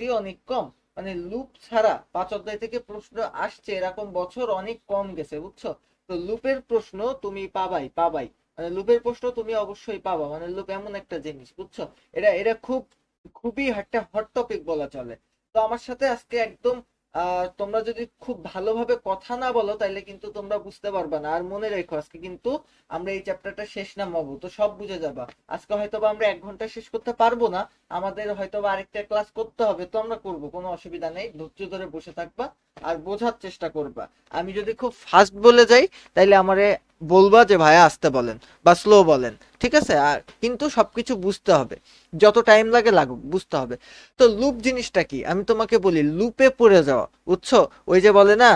সত্যি অনেক কম। মানে লুপ ছাড়া 5 অধ্যায় থেকে প্রশ্ন আসছে এরকম বছর অনেক কম গেছে, বুঝছো? তো লুপের প্রশ্ন তুমি পাবাই পাবাই। মানে লুপের প্রশ্ন তুমি অবশ্যই পাবা, মানে লুপ এমন একটা জিনিস, বুঝছো? এটা এটা খুবই একটা হট টপিক বলা চলে। তো আমার সাথে আজকে একদম তোমরা যদি খুব ভালোভাবে কথা না বলো তাহলে কিন্তু তোমরা বুঝতে পারবে না। আর মনে রেখো আজকে কিন্তু আমরা এই চ্যাপ্টারটা শেষ নামাবো, তো সব বুঝে যাবা। আজকে হয়তোবা আমরা 1 ঘন্টা শেষ করতে পারবো না, আমাদের হয়তোবা আরেকটা ক্লাস করতে হবে, তো আমরা করবো, কোনো অসুবিধা নেই। ধৈর্য ধরে বসে থাকবা আর বোঝার চেষ্টা করবা। আমি যদি খুব ফাস্ট বলে যাই তাইলে আমারে বলবা যে ভাইয়া আসতে বলেন বা স্লো বলেন, ঠিক আছে? আর কিন্তু সবকিছু বুঝতে হবে, যত টাইম লাগে লাগুক বুঝতে হবে। তো লুপ জিনিসটা কি আমি তোমাকে বলি, লুপে পড়ে যাওয়া, বুঝছো? ওই যে বলে না,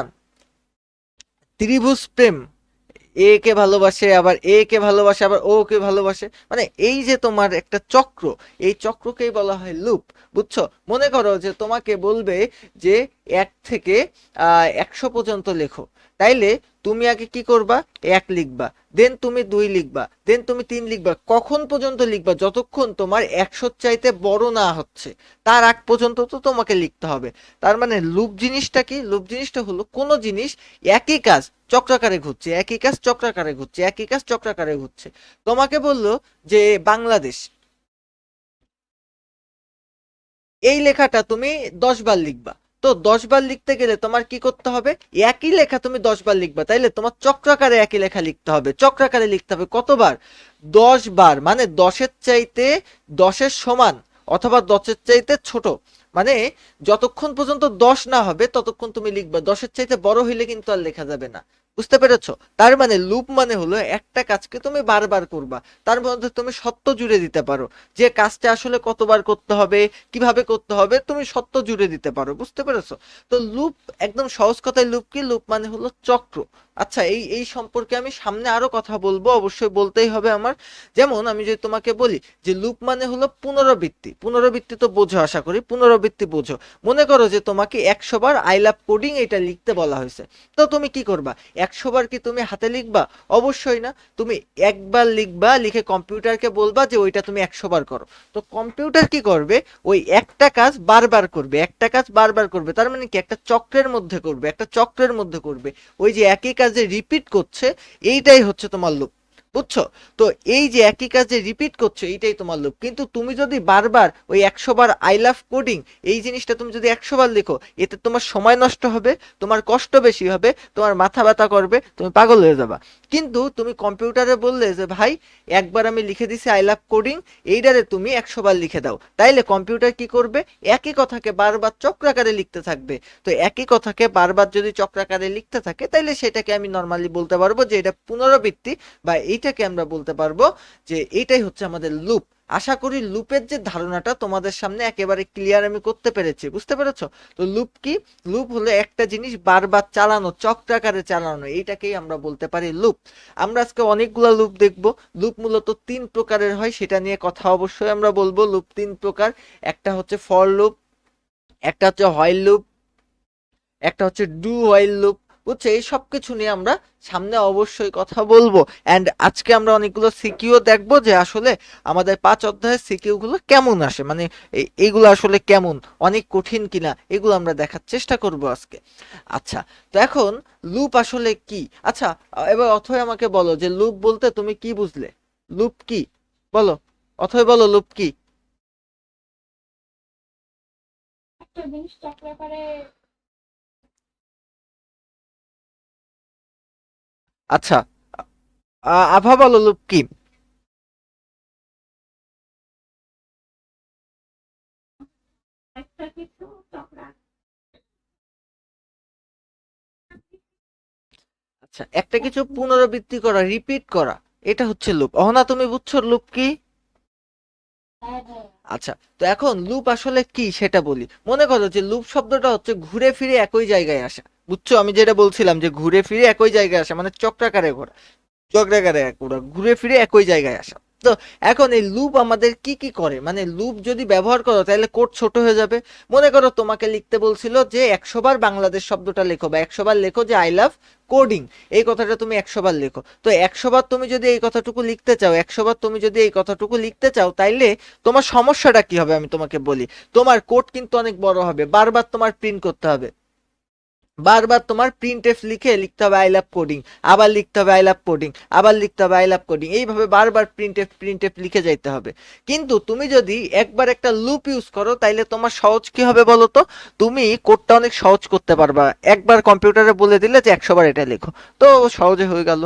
ত্রিভুজ প্রেম, এ কে ভালোবাসে, আবার এ কে ভালোবাসে, আবার ও কে ভালোবাসে, মানে এই যে তোমার একটা চক্র, এই চক্রকেই বলা হয় লুপ, বুঝছো? মনে করো যে তোমাকে বলবে যে 1 থেকে 100 পর্যন্ত লেখো, তাইলে তুমি আগে কি করবা? 1 লিখবা, দেন তুমি 2 লিখবা, দেন তুমি 3 লিখবা, কখন পর্যন্ত লিখবা? যতক্ষণ তোমার 100 চাইতে বড় না হচ্ছে, তার আগ পর্যন্ত তো তোমাকে লিখতে হবে। তার মানে লুপ জিনিসটা কি? লুপ জিনিসটা হলো কোনো জিনিস একই কাজ চক্রাকারে ঘুরছে, একই কাজ চক্রাকারে ঘুরছে, একই কাজ চক্রাকারে ঘুরছে। তোমাকে বললো যে বাংলাদেশ, এই লেখাটা তুমি 10 বার লিখবা। তো 10 বার লিখতে গেলে তোমার কি করতে হবে? একই লেখা তুমি 10 বার লিখবা, তাইলে তোমার চক্রাকারে একই লেখা লিখতে হবে। চক্রাকারে লিখতে হবে কতবার? 10 বার, মানে 10-এর চাইতে 10-এর সমান অথবা 10-এর চাইতে ছোট, মানে যতক্ষণ পর্যন্ত 10 না হবে ততক্ষণ তুমি লিখবা। 10-এর চাইতে বড় হইলে কিন্তু আর লেখা যাবে না, বুঝতে পেরেছো? তার মানে লুপ মানে হলো একটা কাজকে তুমি বারবার করবা, তার মধ্যে তুমি সত্য জুড়ে দিতে পারো, যে কাজটা আসলে কতবার করতে হবে, কিভাবে করতে হবে, তুমি সত্য জুড়ে দিতে পারো, বুঝতে পেরেছো? তো লুপ, একদম সহজ কথায় লুপ কি? লুপ মানে হলো চক্র। আচ্ছা, এই এই সম্পর্কে আমি সামনে আরো কথা বলবো, অবশ্যই বলতেই হবে আমার। যেমন আমি যদি তোমাকে বলি যে লুপ মানে হলো পুনরাবৃত্তি। পুনরাবৃত্তি তো বোঝো, আশা করি পুনরাবৃত্তি বোঝো। মনে করো যে তোমাকে 100 বার আই লাভ কোডিং এটা লিখতে বলা হয়েছে, তো তুমি কি করবা? 100 বার কি তুমি হাতে লিখবা? অবশ্যই না। তুমি একবার লিখবা, লিখে কম্পিউটারকে বলবা যে ওইটা তুমি 100 বার করো। তো কম্পিউটার কি করবে? ওই একটা কাজ বারবার করবে, একটা কাজ বারবার করবে, তার মানে কি? একটা চক্রের মধ্যে করবে, একটা চক্রের মধ্যে করবে। ওই যে একই কাজে রিপিট করছে, এইটাই হচ্ছে তোমার লুপ, বুঝছো? তো এই যে একই কাজে রিপিট করছো, এইটাই তোমার লুপ। কিন্তু তুমি যদি বারবার ওই 100 বার আই লাভ কোডিং এই জিনিসটা তুমি যদি 100 বার লিখো, এতে তোমার সময় নষ্ট হবে, তোমার কষ্ট বেশি হবে, তোমার মাথা ব্যথা করবে, তুমি পাগল হয়ে যাবা। কিন্তু তুমি কম্পিউটারে বললে যে ভাই, একবার আমি লিখে দিছি আই লাভ কোডিং, এইটারে তুমি 100 বার লিখে দাও, তাইলে কম্পিউটার কি করবে? একই কথাকে বারবার চক্রাকারে লিখতে থাকবে। তো একই কথাকে বারবার যদি চক্রাকারে লিখতে থাকে, তাইলে সেটাকে আমি নর্মালি বলতে পারবো যে এটা পুনরাবৃত্তি, বা এইটাকে আমরা বলতে পারবো যে এইটাই হচ্ছে আমাদের লুপ। আশা করি লুপের যে ধারণাটা তোমাদের সামনে একেবারে ক্লিয়ার আমি করতে পেরেছি, বুঝতে পেরেছো? তো লুপ কি? লুপ হলো একটা জিনিস বারবার চালানো, চক্রাকারে চালানো, এইটাকেই আমরা বলতে পারি লুপ। আমরা আজকে অনেকগুলো লুপ দেখবো। লুপ মূলত 3 প্রকারের হয়, সেটা নিয়ে কথা অবশ্যই আমরা বলবো। লুপ 3 প্রকার। একটা হচ্ছে ফর লুপ, একটা হচ্ছে হোয়াইল লুপ, একটা হচ্ছে ডু হোয়াইল লুপ, বুঝছো? এই সব কিছু নিয়ে আমরা সামনে অবশ্যই কথা বলবো। অ্যান্ড আজকে আমরা অনেকগুলো সিকিউ দেখবো যে আসলে আমাদের 5 অধ্যায়ের সিকিউ গুলো কেমন আসে, মানে এইগুলো আসলে কেমন, অনেক কঠিন কিনা, এগুলো আমরা দেখার চেষ্টা করব আজকে। আচ্ছা, তো এখন লুপ আসলে কি? আচ্ছা, এবার অথয় আমাকে বলো যে লুপ বলতে তুমি কি বুঝলে? লুপ কি? বলো, অথয় বলো লুপ কি? একটা জিনিস চক্রাকারে। আচ্ছা, আভা বলো লুপ কি? একটা কিছু চক্রা আচ্ছা, একটা কিছু পুনরাবৃত্তি করা, রিপিট করা, এটা হচ্ছে লুপ। অহনা, তুমি বুঝছো লুপ কি? হ্যাঁ হ্যাঁ। আচ্ছা, তো এখন লুপ আসলে কি সেটা বলি। মনে করো যে লুপ শব্দটা হচ্ছে ঘুরে ফিরে একই জায়গায় আসা, বুঝছো? আমি যেটা বলছিলাম যে ঘুরে ফিরে একই জায়গায় আসা, মানে চক্রাকারে ঘোরা, চক্রাকারে ঘোরা, ঘুরে ফিরে একই জায়গায় আসা। তো এখন এই লুপ আমাদের কি কি করে, মানে লুপ যদি ব্যবহার করো তাহলে কোড ছোট হয়ে যাবে। মনে করো তোমাকে লিখতে বলছিল যে 100 বার বাংলাদেশ শব্দটা লেখো বা 100 বার লেখো যে আই লাভ কোডিং, এই কথাটা তুমি 100 বার লেখো। তো 100 বার তুমি যদি এই কথাটুকু লিখতে চাও, 100 বার তুমি যদি এই কথাটুকু লিখতে চাও, তাইলে তোমার সমস্যাটা কি হবে আমি তোমাকে বলি। তোমার কোড কিন্তু অনেক বড় হবে, বারবার তোমার প্রিন্ট করতে হবে, বারবার তোমার প্রিন্টএফ লিখতে হবে আই লাভ কোডিং, আবার লিখতে হবে আই লাভ কোডিং, আবার লিখতে হবে আই লাভ কোডিং, এইভাবে বারবার প্রিন্টএফ লিখে যাইতে হবে। কিন্তু তুমি যদি একবার একটা লুপ ইউজ করো তাইলে তোমার সহজ কি হবে বলো তো, তুমি কোডটা অনেক সহজ করতে পারবা। একবার কম্পিউটারে বলে দিলে যে 100 বার এটা লেখো, তো সহজে হয়ে গেল।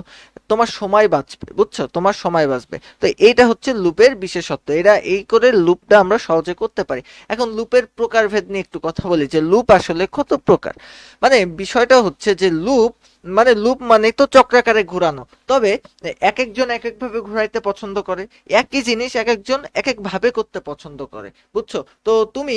তোমার সময় বাঁচবে, বুঝছো, তোমার সময় বাঁচবে। তো এইটা হচ্ছে লুপের বিশেষত্ব, এটা এই করে লুপটা আমরা সহজে করতে পারি। এখন লুপের প্রকারভেদ নিয়ে একটু কথা বলি, যে লুপ আসলে কত প্রকার। মানে বিষয়টা হচ্ছে যে লুপ মানে তো চক্রাকারে ঘোরানো, তবে এক একজন এক এক ভাবে ঘোরাইতে পছন্দ করে, একই জিনিস এক একজন এক এক ভাবে করতে পছন্দ করে, বুঝছো। তো তুমি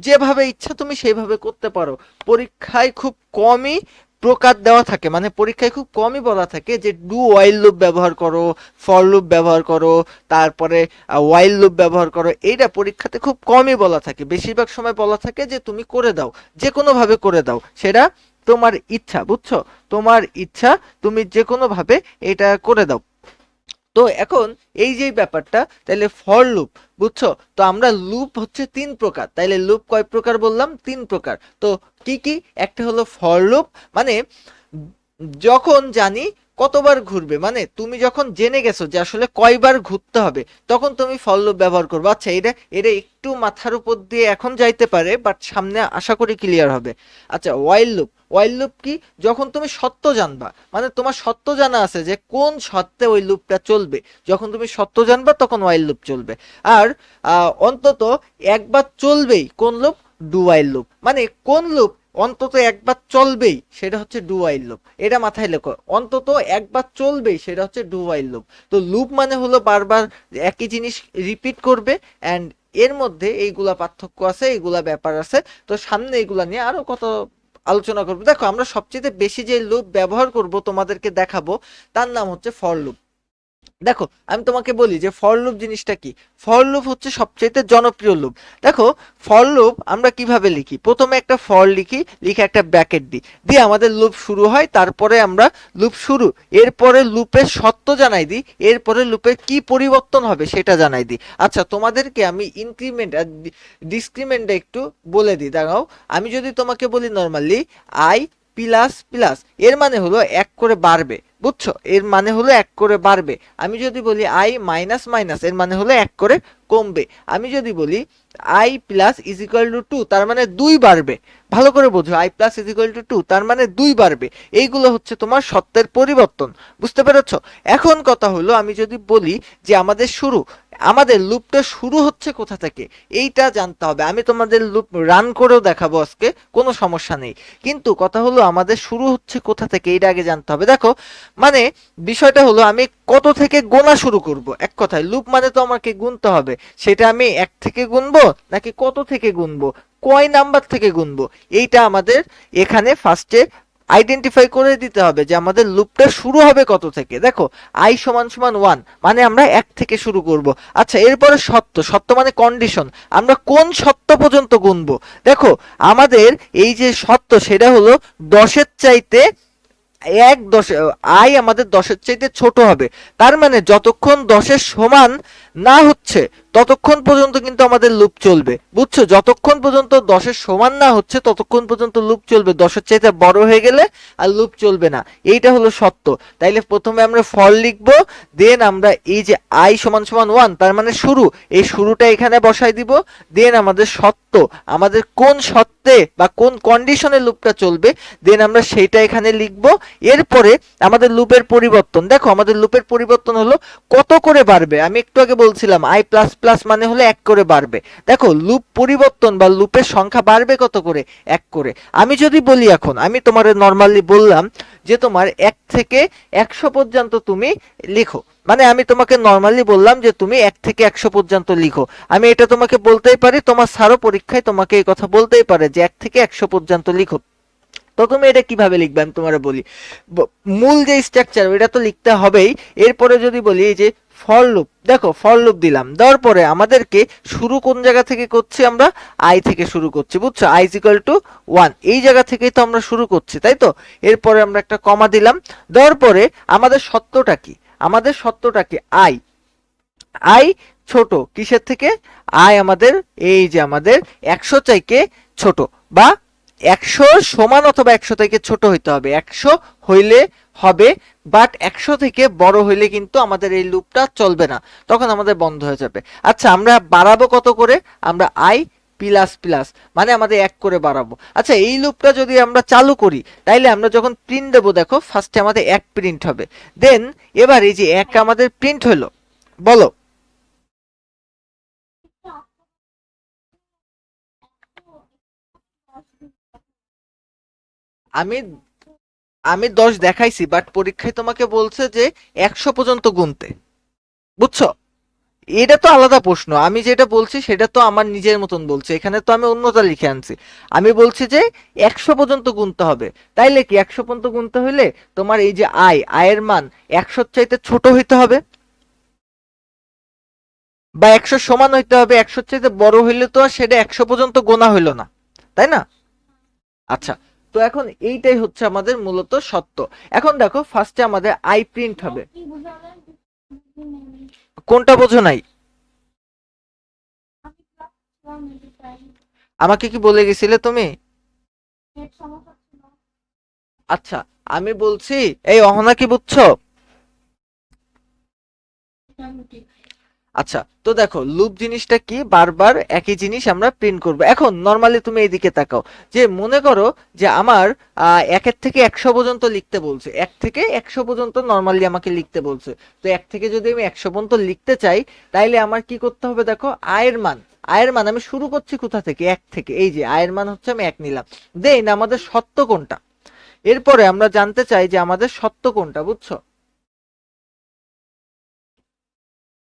যেভাবে ইচ্ছা তুমি সেইভাবে করতে পারো। পরীক্ষায় খুব কমই প্রকার দেওয়া থাকে, মানে পরীক্ষায় খুব কমই বলা থাকে যে ডু ওয়াইল লুপ ব্যবহার করো, ফর লুপ ব্যবহার করো, তারপরে ওয়াইল লুপ ব্যবহার করো। এইটা পরীক্ষাতে খুব কমই বলা থাকে, বেশিরভাগ সময় বলা থাকে যে তুমি করে দাও, যে কোনো ভাবে করে দাও, সেটা তোমার ইচ্ছা, বুঝছো, তোমার ইচ্ছা, তুমি যে কোনো ভাবে এটা করে দাও। তো এখন এই যে ব্যাপারটা, তাহলে ফর লুপ, বুঝছো। তো আমরা লুপ হচ্ছে 3 প্রকার, তাইলে লুপ কয় প্রকার বললাম, 3 প্রকার। তো কি কি, একটা হলো ফর লুপ, মানে যখন জানি কতবার ঘুরবে, মানে তুমি যখন জেনে গেছো যে আসলে কয়বার ঘুরতে হবে, তখন তুমি ফর লুপ ব্যবহার করবে। আচ্ছা, এটা এটা একটু মাথার উপর দিয়ে এখন যাইতে পারে, বাট সামনে আশা করি ক্লিয়ার হবে। আচ্ছা, ওয়াইল লুপ কি, যখন তুমি সত্য জানবা, মানে তোমার সত্য জানা আছে যে কোন শর্তে ওই লুপটা চলবে, যখন তুমি সত্য জানবা তখন ওয়াইল লুপ চলবে। আর অন্তত একবার চলবেই কোন লুপ, ডু ওয়াইল লুপ, মানে কোন লুপ অন্তত একবার চলবেই সেটা হচ্ছে ডু ওয়াইল লুপ। এটা মাথায় লেখো, অন্তত একবার চলবেই সেটা হচ্ছে ডু ওয়াইল লুপ। তো লুপ মানে হলো বারবার একই জিনিস রিপিট করবে, অ্যান্ড এর মধ্যে এইগুলা পার্থক্য আছে, এইগুলা ব্যাপার আছে। তো সামনে এইগুলা নিয়ে আরো কত আলোচনা করবো। দেখো, আমরা সবচেয়ে বেশি যে লুপ ব্যবহার করব তোমাদেরকে দেখাবো, তার নাম হচ্ছে ফর লুপ। দেখো, আমি তোমাকে বলি যে ফর লুপ জিনিসটা কি। ফর লুপ হচ্ছে সবচেয়ে জনপ্রিয় লুপ। দেখো, ফর লুপ আমরা কিভাবে লিখি, প্রথমে একটা ফর লিখি, লিখে একটা ব্র্যাকেট দিই, দিয়ে আমাদের লুপ শুরু হয়, তারপরে আমরা লুপ শুরু, এরপরে লুপের সত্য জানাই দিই, এরপরে লুপের কি পরিবর্তন হবে সেটা জানাই দিই। আচ্ছা, তোমাদেরকে আমি ইনক্রিমেন্ট আর ডিসক্রিমেন্টটা একটু বলে দিই, দাঁড়াও। আমি যদি তোমাকে বলি নর্মালি আই প্লাস প্লাস, এর মানে হলো এক করে বাড়বে, বুঝছো, এর মানে হলো এক করে বাড়বে। আমি যদি বলি আই মাইনাস মাইনাস, এর মানে হলো এক করে কমবে। আমি যদি বলি I plus is equal two 2, তার মানে 2 বাড়বে। ভালো করে বোঝো, I plus is equal two 2 তার মানে 2 বাড়বে। এইগুলো হচ্ছে তোমার সত্যের পরিবর্তন, বুঝতে পেরেছো। এখন কথা হলো, আমি যদি বলি যে আমাদের লুপটা শুরু হচ্ছে কোথা থেকে, এইটা জানতে হবে। আমি তোমাদের লুপ রান করেও দেখাবো আজকে, কোনো সমস্যা নেই। কিন্তু কথা হলো আমাদের শুরু হচ্ছে কোথা থেকে, এইটা আগে জানতে হবে। দেখো, মানে বিষয়টা হলো আমি কত থেকে গোনা শুরু করব। এক কথায় লুপ মানে তো আমাকে গুনতে হবে, সেটা আমি 1 থেকে গুনবো নাকি কত থেকে গুনবো, কয় নাম্বার থেকে গুনবো, এইটা আমাদের এখানে ফার্স্টে আইডেন্টিফাই করে দিতে হবে যে আমাদের লুপটা শুরু হবে কত থেকে। দেখো, আই সমান সমান 1, মানে আমরা 1 থেকে শুরু করব। আচ্ছা, এরপরে সত্য মানে কন্ডিশন, আমরা কোন সত্য পর্যন্ত গুনবো। দেখো, আমাদের এই যে সত্য সেটা হলো 10-এর চাইতে আই আমাদের 10-এর চাইতে ছোট হবে। তার মানে যতক্ষণ 10-এর সমান না হচ্ছে ততক্ষণ পর্যন্ত কিন্তু আমাদের লুপ চলবে, বুঝছো। যতক্ষণ পর্যন্ত 10-এর সমান না হচ্ছে ততক্ষণ পর্যন্ত লুপ চলবে, 10-এর চাইতে বড় হয়ে গেলে আর লুপ চলবে না। এইটা হলো সত্য। তাইলে প্রথমে আমরা ফর লিখবো, দেন আমরা এই যে আই সমান সমান 1, তার মানে শুরু, এই শুরুটা এখানে বসাই দিব। দেন আমাদের সত্য, আমাদের কোন সত্যে বা কোন কন্ডিশনে লুপটা চলবে, দেন আমরা সেইটা এখানে লিখবো। এরপরে আমাদের লুপের পরিবর্তন, দেখো আমাদের লুপের পরিবর্তন হলো কত করে বাড়বে। আমি একটু আগে বলছিলাম আই প্লাস প্লাস মানে হলো 1 করে বাড়বে। দেখো, লুপ পরিবর্তন বা লুপের সংখ্যা বাড়বে কত করে, 1 করে। আমি যদি বলি, এখন আমি তোমার নর্মালি বললাম যে তোমার 1 থেকে 100 পর্যন্ত তুমি লিখো, মানে আমি তোমাকে নর্মালি বললাম যে তুমি 1 থেকে 100 পর্যন্ত লিখো। আমি এটা তোমাকে বলতেই পারি, তোমার স্যারও পরীক্ষায় তোমাকে এই কথা বলতেই পারে যে 1 থেকে 100 পর্যন্ত লিখো। তো তুমি এটা কিভাবে লিখবে আমি তোমার বলি, মূল যে স্ট্রাকচার ওইটা তো লিখতে হবেই। এরপরে যদি বলি এই যে ফর লুপ, দেখো ফর লুপ দিলাম, দেওয়ার পরে আমাদেরকে শুরু কোন জায়গা থেকে করছি, আমরা আই থেকে শুরু করছি, বুঝছো, আই ইজ ইকুয়াল টু 1, এই জায়গা থেকেই তো আমরা শুরু করছি, তাই তো। এরপরে আমরা একটা কমা দিলাম, দেওয়ার পরে আমাদের সত্যটা কি, আমাদের সত্যটা কি, আই, আই ছোট কিসের থেকে, আই আমাদের এই যে আমাদের 100 চাইতে ছোট, বা 100 সমান অথবা 100 থেকে ছোট হইতে হবে, 100 হইলে হবে, বাট 100 থেকে বড় হইলে কিন্তু আমাদের এই লুপটা চলবে না, তখন আমাদের বন্ধ হয়ে যাবে। আচ্ছা আমরা বাড়াবো কত করে, আমরা আই প্লাস প্লাস মানে আমাদের 1 করে বাড়াবো। আচ্ছা এই লুপটা যদি আমরা চালু করি, তাইলে আমরা যখন প্রিন্ট দেবো, দেখো ফার্স্টে আমাদের 1 প্রিন্ট হবে, দেন এবার এই যে 1 আমাদের প্রিন্ট হলো, বলো। আমি আমি 10 দেখাইছি, বাট পরীক্ষায় তোমাকে বলছে যে 100 পর্যন্ত গুনতে, বুঝছো। এটা তো আলাদা প্রশ্ন, আমি যেটা বলছি সেটা তো আমার নিজের মতন বলছি, এখানে তো আমি অন্যটা লিখে আনছি। আমি বলছি যে 100 পর্যন্ত গুনতে হবে, তাইলে কি 100 পর্যন্ত গুনতে হলে তোমার এই যে আয়ের মান 100 চাইতে ছোট হইতে হবে, বা 100 সমান হইতে হবে, 100 চাইতে বড় হইলে তো আর সেটা 100 পর্যন্ত গোনা হইলো না, তাই না। আচ্ছা, তো এখন এইটাই হচ্ছে আমাদের মূলত সত্য। এখন দেখো ফার্স্টে আমাদের আই প্রিন্ট হবে, কি বুঝালেন? কোনটা বোঝো নাই, আমি ক্লাস 1 এ চাই। আমাকে কি বলে গেছিলে তুমি। নেট সমস্যা ছিল। আচ্ছা আমি বলছি, এই অহনা কি বুঝছো। মোটামুটি। আচ্ছা তো দেখো লুপ জিনিসটা কি, বারবার একই জিনিস আমরা প্রিন্ট করব। এখন নরমালি তুমি এইদিকে তাকাও, যে মনে করো যে আমার 1 থেকে 100 পর্যন্ত লিখতে বলছে, 1 থেকে 100 পর্যন্ত নরমালি আমাকে লিখতে বলছে। তো 1 থেকে যদি আমি 100 পর্যন্ত লিখতে চাই, তাইলে আমার কি করতে হবে, দেখো আয়ের মান আমি শুরু করছি কোথা থেকে, 1 থেকে, এই যে আয়ের মান হচ্ছে আমি 1 নিলাম, দেন আমাদের সত্য কোনটা, এরপরে আমরা জানতে চাই যে আমাদের সত্য কোনটা, বুঝছো।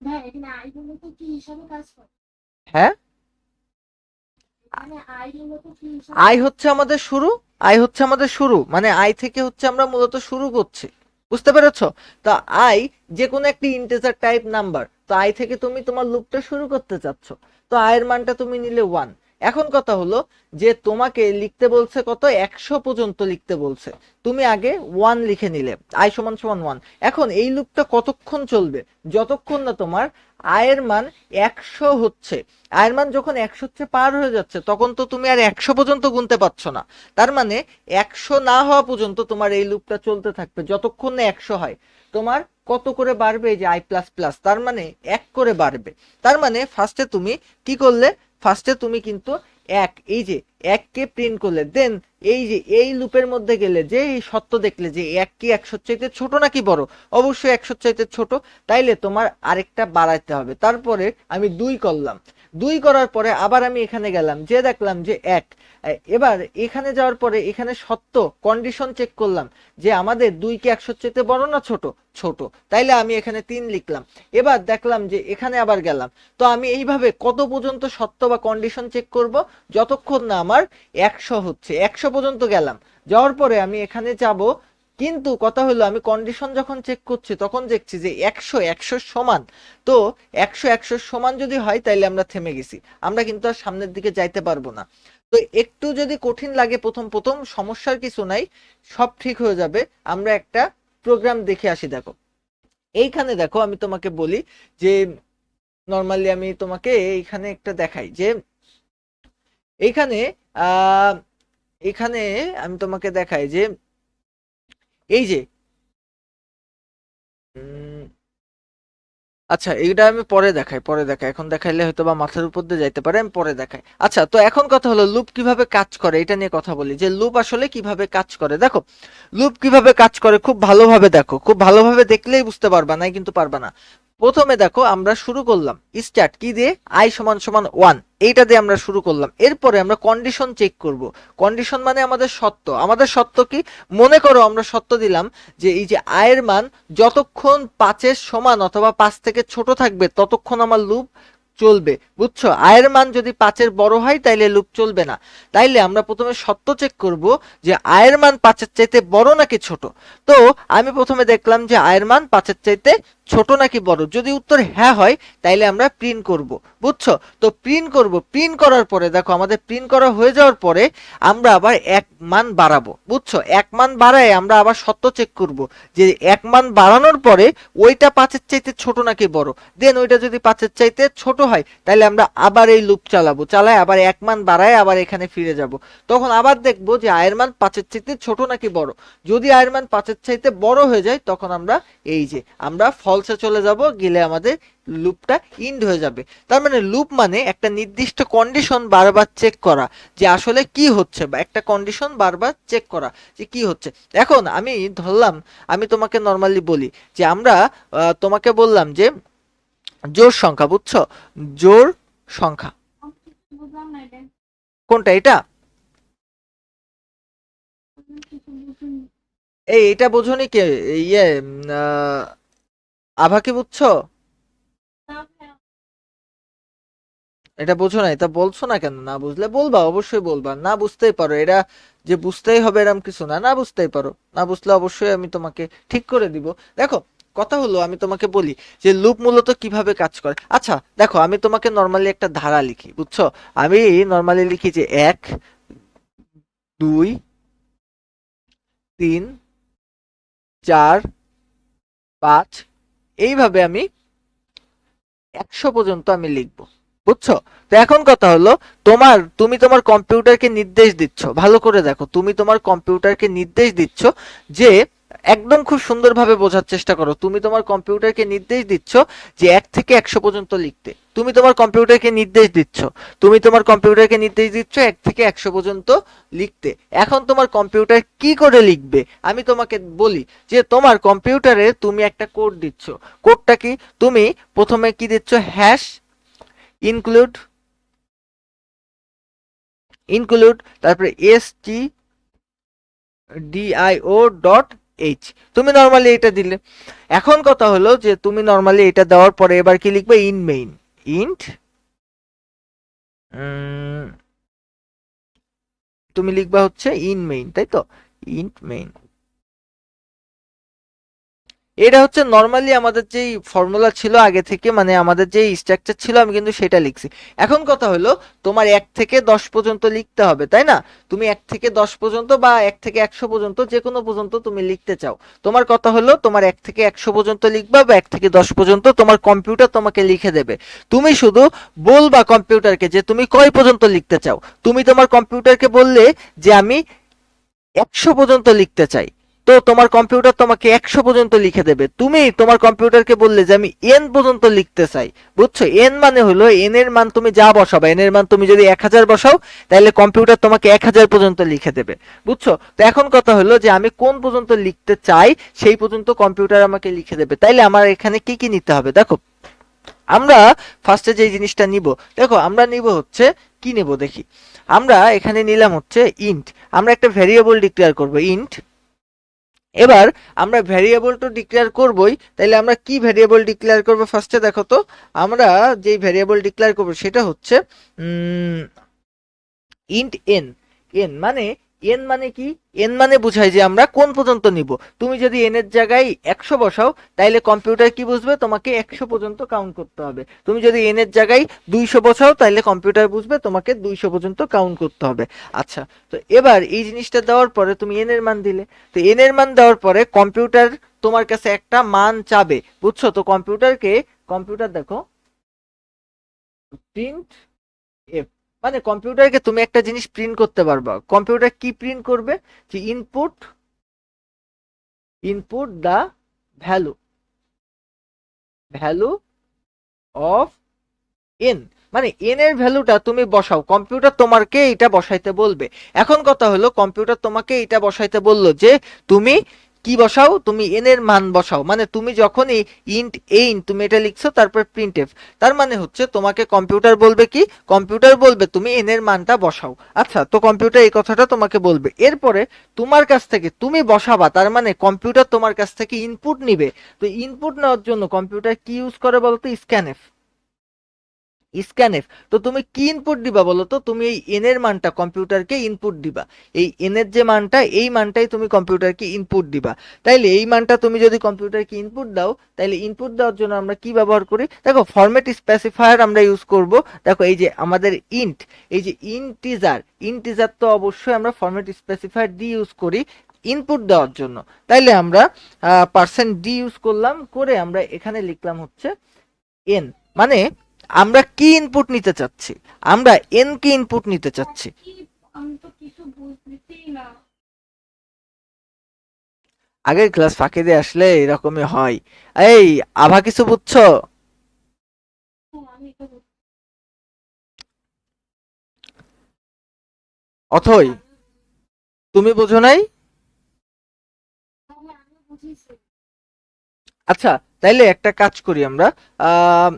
ভাই এখানে আই মূলত কি হিসাবে কাজ করে? হ্যাঁ, এখানে আই মূলত কি হিসাবে? আই হচ্ছে আমাদের শুরু, আই হচ্ছে আমাদের শুরু, মানে আই থেকে হচ্ছে আমরা মূলত শুরু করছি, বুঝতে পেরেছো। তা আই যে কোনো একটি ইন্টিজার টাইপ নাম্বার, তো আই থেকে তুমি তোমার লুপটা শুরু করতে চাচ্ছ, তো আয়ের মানটা তুমি নিলে 1। এখন কথা হলো যে তোমাকে লিখতে বলছে কত, 100 পর্যন্ত লিখতে বলছে, তুমি আগে 1 লিখে নিলে, আই সমান সমান 1। এখন এই লুপটা কতক্ষণ চলবে, যতক্ষণ না তোমার আয়ের মান 100 হচ্ছে, আয়ের মান যখন 100 হচ্ছে পার হয়ে যাচ্ছে, তখন তো তুমি আর 100 পর্যন্ত গুনতে পারছো না, তার মানে 100 না হওয়া পর্যন্ত তোমার এই লুপটা চলতে থাকবে, যতক্ষণ না 100 হয়। তোমার কত করে বাড়বে, এই যে আই প্লাস প্লাস, তার মানে 1 করে বাড়বে। তার মানে ফার্স্টে তুমি কি করলে, ফার্স্টে তুমি কিন্তু এই যে 1 কে প্রিন্ট করলে, দেন এই যে এই লুপের মধ্যে গেলে যে এই সত্য দেখলে যে 1 কি 100 চাইতে ছোট নাকি বড়, অবশ্যই 100 চাইতে ছোট, তাইলে তোমার আরেকটা বাড়াইতে হবে। তারপরে আমি 2 করলাম, 2 করার পরে আবার আমি এখানে গেলাম, যে দেখলাম যে 1, এবার এখানে যাওয়ার পরে এখানে সত্য কন্ডিশন চেক করলাম যে আমাদের 2 কি 100 চাইতে বড় না ছোট, ছোট, তাইলে আমি এখানে 3 লিখলাম। এবার দেখলাম যে এখানে আবার গেলাম, তো আমি এইভাবে কত পর্যন্ত সত্য বা কন্ডিশন চেক করব, যতক্ষণ না আমার 100 হচ্ছে, 100 পর্যন্ত গেলাম, যাওয়ার পরে আমি এখানে যাব, কিন্তু কথা হলো আমি কন্ডিশন যখন চেক করছি তখন দেখছি যে 100 সমান, তো 100 সমান যদি হয় তাইলে আমরা থেমে গেছি, আমরা কিন্তু আর সামনের দিকে যাইতে পারবো না। তো একটু যদি কঠিন লাগে প্রথম প্রথম, সমস্যার কিছু নাই, সব ঠিক হয়ে যাবে। আমরা একটা প্রোগ্রাম দেখে আসি, দেখো এইখানে দেখো আমি তোমাকে বলি যে নর্মালি আমি তোমাকে এইখানে একটা দেখাই যে এইখানে আহ এখানে আমি তোমাকে দেখাই যে এই যে উম, আচ্ছা এটা আমি পরে দেখাই, এখন দেখাইলে হয়তো বা মাথার উপর দিয়ে যাইতে পারে, আমি পরে দেখাই। আচ্ছা তো এখন কথা হলো লুপ কিভাবে কাজ করে, এটা নিয়ে কথা বলি, যে লুপ আসলে কিভাবে কাজ করে। দেখো লুপ কিভাবে কাজ করে খুব ভালোভাবে দেখো, খুব ভালোভাবে দেখলেই বুঝতে পারবা, নাই কিন্তু পারবা না। প্রথমে দেখো আমরা শুরু করলাম স্টার্ট কি দিয়ে, আই সমান সমান 1, এইটা দিয়ে আমরা শুরু করলাম। এরপরে আমরা কন্ডিশন চেক করব, কন্ডিশন মানে আমাদের সত্য, আমাদের সত্য কি, মনে করো আমরা সত্য দিলাম যে এই যে আয়ের মান যতক্ষণ 5-এর সমান অথবা 5 থেকে ছোট থাকবে ততক্ষণ আমার লুপ চলবে, বুঝছো। আয়ের মান যদি 5-এর বড় হয় তাইলে লুপ চলবে না। তাইলে আমরা প্রথমে সত্য চেক করব যে আয়ের মান 5-এর চাইতে বড় নাকি ছোট। তো আমি প্রথমে দেখলাম যে আয়ের মান 5-এর চাইতে ছোট নাকি বড়? যদি উত্তর হ্যাঁ হয় তাইলে আমরা প্রিন্ট করব, বুঝছো? তো প্রিন্ট করব, প্রিন্ট করার পরে দেখো আমাদের প্রিন্ট করা হয়ে যাওয়ার পরে আমরা আবার এক মান বাড়াবো, বুঝছো? এক মান বাড়ায় আমরা আবার সত্য চেক করব যে এক মান বাড়ানোর পরে ওইটা 5-এর চাইতে ছোট নাকি বড়। দেন ওইটা যদি 5-এর চাইতে ছোট হয় তাহলে আমরা আবার এই লুপ চালাবো, চালায় আবার এক মান বাড়ায় আবার এখানে ফিরে যাব। তখন আবার দেখবো যে আয়ের মান 5-এর চাইতে ছোট নাকি বড়। যদি আয়ের মান 5-এর চাইতে বড় হয়ে যায় তখন আমরা এই যে আমরা ফলসে চলে যাব, গেলে আমাদের লুপটা ইন্ড হয়ে যাবে। তার মানে লুপ মানে একটা নির্দিষ্ট কন্ডিশন বারবার চেক করা যে আসলে কি হচ্ছে, বা একটা কন্ডিশন বারবার চেক করা যে কি হচ্ছে। এখন আমি ধরলাম, আমি তোমাকে নর্মালি বলি যে আমরা তোমাকে বললাম যে জোড় সংখ্যা, বুঝছো? জোড় সংখ্যা বুঝলাম না এটা। কোনটা? এটা কিছু বুঝিনি। এটা বোঝনি কে? ইয়ে আভা কি বুঝছো? তাও হ্যাঁ, এটা বোঝো নাই তা বলছো না কেন? না বুঝলে বলবা, অবশ্যই বলবা। না বুঝতেই পারো, এরা যে বুঝতেই হবে এরম কিছু না, না বুঝতেই পারো। না বুঝলে অবশ্যই আমি তোমাকে ঠিক করে দিব। দেখো কথা হলো, আমি তোমাকে বলি যে লুপ মূলত কিভাবে কাজ করে। আচ্ছা দেখো, আমি তোমাকে নর্মালি একটা ধারা লিখি, বুঝছো? আমি নর্মালি লিখি যে 1 2 3 4 5, এইভাবে আমি 100 পর্যন্ত আমি লিখবো, বুঝছো? তো এখন কথা হলো, তুমি তোমার কম্পিউটারকে নির্দেশ দিচ্ছ, ভালো করে দেখো, তুমি তোমার কম্পিউটারকে নির্দেশ দিচ্ছ যে একদম খুব সুন্দরভাবে বোঝার চেষ্টা করো। তুমি তোমার কম্পিউটারকে নির্দেশ দিচ্ছ যে 1 থেকে 100 পর্যন্ত লিখতে। তুমি তোমার কম্পিউটারকে নির্দেশ দিচ্ছ, তুমি তোমার কম্পিউটারকে নির্দেশ দিচ্ছ 1 থেকে 100 পর্যন্ত লিখতে। এখন তোমার কম্পিউটার কি করে লিখবে আমি তোমাকে বলি যে তোমার কম্পিউটারে তুমি একটা কোড দিচ্ছ। কোডটা কি? তুমি প্রথমে কি দিচ্ছ? হ্যাশ ইনক্লুড, তারপরে stdio.h, তুমি নরমালি এটা দিলে। এখন কথা হলো যে তুমি নরমালি এটা দেওয়ার পরে এবার কি লিখবে? ইন মেইন, ইন্ট তুমি লিখবা হচ্ছে ইন মেইন, তাই তো? ইন্ট মেইন, এটা হচ্ছে নর্মালি আমাদের যেই ফর্মুলা ছিল আগে থেকে, মানে আমাদের যেই স্ট্রাকচার ছিল আমি কিন্তু সেটা লিখছি। এখন কথা হলো তোমার 1 থেকে 10 পর্যন্ত লিখতে হবে, তাই না? তুমি 1 থেকে 10 পর্যন্ত বা 1 থেকে 100 পর্যন্ত যে কোনো পর্যন্ত তুমি লিখতে চাও। তোমার কথা হলো তোমার 1 থেকে 100 পর্যন্ত লিখবা বা 1 থেকে 10 পর্যন্ত তোমার কম্পিউটার তোমাকে লিখে দেবে। তুমি শুধু বলবা কম্পিউটারকে যে তুমি কয় পর্যন্ত লিখতে চাও। তুমি তোমার কম্পিউটারকে বললে যে আমি 100 পর্যন্ত লিখতে চাই, তো তোমার কম্পিউটার তোমাকে 100 পর্যন্ত লিখে দেবে। তুমি তোমার কম্পিউটারকে বললে যে আমি এন পর্যন্ত লিখতে চাই, বুঝছো? এন মানে হলো এন এর মান তুমি যা বসাবা, এন এর মান তুমি যদি 1000 বসাও তাহলে কম্পিউটার তোমাকে 1000 পর্যন্ত লিখে দেবে, বুঝছো? তো এখন কথা হলো যে আমি কোন পর্যন্ত লিখতে চাই সেই পর্যন্ত কম্পিউটার আমাকে লিখে দেবে। তাইলে আমার এখানে কি কি নিতে হবে দেখো। আমরা ফার্স্টে যে জিনিসটা নিব, দেখো আমরা নিব হচ্ছে কি নেব দেখি। আমরা এখানে নিলাম হচ্ছে ইন্ট, আমরা একটা ভেরিয়েবল ডিক্লেয়ার করব ইন্ট। এবার আমরা ভেরিয়েবল তো ডিক্লেয়ার করবই, তাইলে আমরা কি ভেরিয়েবল ডিক্লেয়ার করব ফার্স্টে দেখো তো। আমরা যেই ভেরিয়েবল ডিক্লেয়ার করব সেটা হচ্ছে ইন্ট এন। এন মানে, এন মানে কি? এন মানে বুঝায় যে আমরা কোন পর্যন্ত নিব। তুমি যদি এন এর জায়গায় 100 বসাও তাইলে কম্পিউটার কি বুঝবে? তোমাকে 100 পর্যন্ত কাউন্ট করতে হবে। তুমি যদি এন এর জায়গায় 200 বসাও তাইলে কম্পিউটার বুঝবে তোমাকে 200 পর্যন্ত কাউন্ট করতে হবে। আচ্ছা, তো এবার এই জিনিসটা দেওয়ার পরে তুমি এন এর মান দিলে। তো এন এর মান দেওয়ার পরে কম্পিউটার তোমার কাছে একটা মান চাবে, বুঝছো? তো কম্পিউটার দেখো প্রিন্ট এফ, মানে কম্পিউটারকে তুমি একটা জিনিস প্রিন্ট করতে পারবা। কম্পিউটার কি প্রিন্ট করবে? যে input the value, value of N, মানে এন এর ভ্যালুটা তুমি বসাও, কম্পিউটার তোমাকে এটা বসাইতে বলবে। এখন কথা হলো কম্পিউটার তোমাকে এটা বসাইতে বললো যে তুমি কি বসাও? তুমি এন এর মান বসাও। মানে তুমি যখনই ইন্ট এইন তুমি এটা লিখছো তারপর প্রিন্টএফ, তার মানে হচ্ছে তোমাকে কম্পিউটার বলবে কি? কম্পিউটার বলবে তুমি এন এর মানটা বসাও। আচ্ছা, তো কম্পিউটার এই কথাটা তোমাকে বলবে, এরপরে তোমার কাছ থেকে তুমি বসাবা, তার মানে কম্পিউটার তোমার কাছ থেকে ইনপুট নিবে। তো ইনপুট নেওয়ার জন্য কম্পিউটার কি ইউজ করে বলতো? স্ক্যানএফ। স্ক্যানএফ। তো তুমি কি ইনপুট দিবা বলো তো? তুমি এই এন এর মানটা কম্পিউটারকে ইনপুট দিবা। এই এন এর যে মানটা, এই মানটাই তুমি কম্পিউটারকে ইনপুট দিবা। তাইলে এই মানটা তুমি যদি কম্পিউটারকে ইনপুট দাও, তাইলে ইনপুট দেওয়ার জন্য আমরা কি ব্যবহার করি? দেখো ফরম্যাট স্পেসিফায়ার আমরা ইউজ করব। দেখো এই যে আমাদের ইন্ট, এই যে ইন্টিজার, ইন্টিজার তো অবশ্যই আমরা ফরম্যাট স্পেসিফায়ার দিয়ে ইউজ করি ইনপুট দেওয়ার জন্য। তাইলে আমরা %d ইউজ করলাম, করে আমরা এখানে লিখলাম হচ্ছে এন। মানে আমরা কি ইনপুট নিতে চাচ্ছি? আমরা এন কি ইনপুট নিতে চাচ্ছি। কি, আমি তো কিছু বুঝতেছি না। আগের ক্লাস ফাঁকি দিয়ে আসলে এরকমই হয়। এই আভা কিছু বুঝছো? আমি তো বুঝতে অথই তুমি বোঝো নাই? আমি বুঝেছি। আচ্ছা, তাইলে একটা কাজ করি আমরা, আহ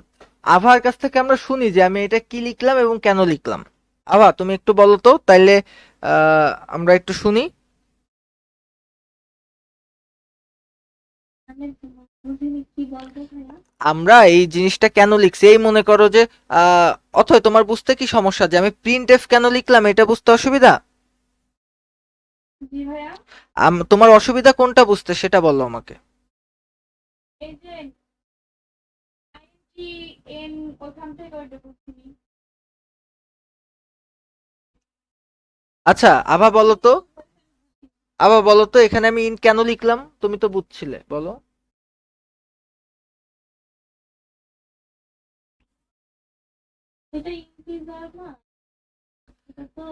আভার কাছ থেকে আমরা শুনি যে আমি এটা কি লিখলাম এবং কেন লিখলাম। আভা তুমি একটু বলো তো, তাইলে আমরা একটু শুনি। আমি বুঝিনি, কি বলবো ভাইয়া? আমরা এই জিনিসটা কেন লিখছি, এই মনে করো যে অথয় তোমার বুঝতে কি সমস্যা যে আমি প্রিন্ট এফ কেন লিখলাম, এটা বুঝতে অসুবিধা? জি ভাইয়া। তোমার অসুবিধা কোনটা বুঝতে সেটা বলো আমাকে। এই যে আইএনজি এন, ওখান থেকে ওইটা বুঝিনি। আচ্ছা আভা বলো তো, আভা বলো তো এখানে আমি ইন কেন লিখলাম, তুমি তো বুঝছিলে, বলো। এটা ইন্টিজার না, এটা তো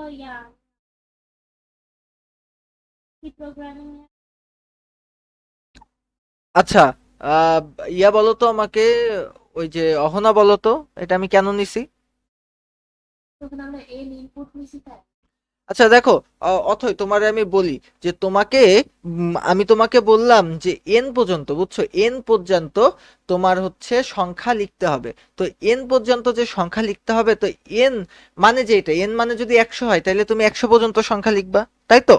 কি প্রোগ্রামিং। আচ্ছা, আহ, ইয়া বলো তো আমাকে, ওই যে অহনা বলো তো এটা আমি কেন নিছি। তখন আমরা এন ইনপুট নিছি তাই। আচ্ছা দেখো, অথই তোমারে আমি বলি যে তোমাকে, আমি তোমাকে বললাম যে এন পর্যন্ত, বুঝছো, এন পর্যন্ত তোমার হচ্ছে সংখ্যা লিখতে হবে। তো এন পর্যন্ত যে সংখ্যা লিখতে হবে, তো এন মানে যে এটা, এন মানে যদি 100 হয় তাহলে তুমি 100 পর্যন্ত সংখ্যা লিখবা, তাই তো?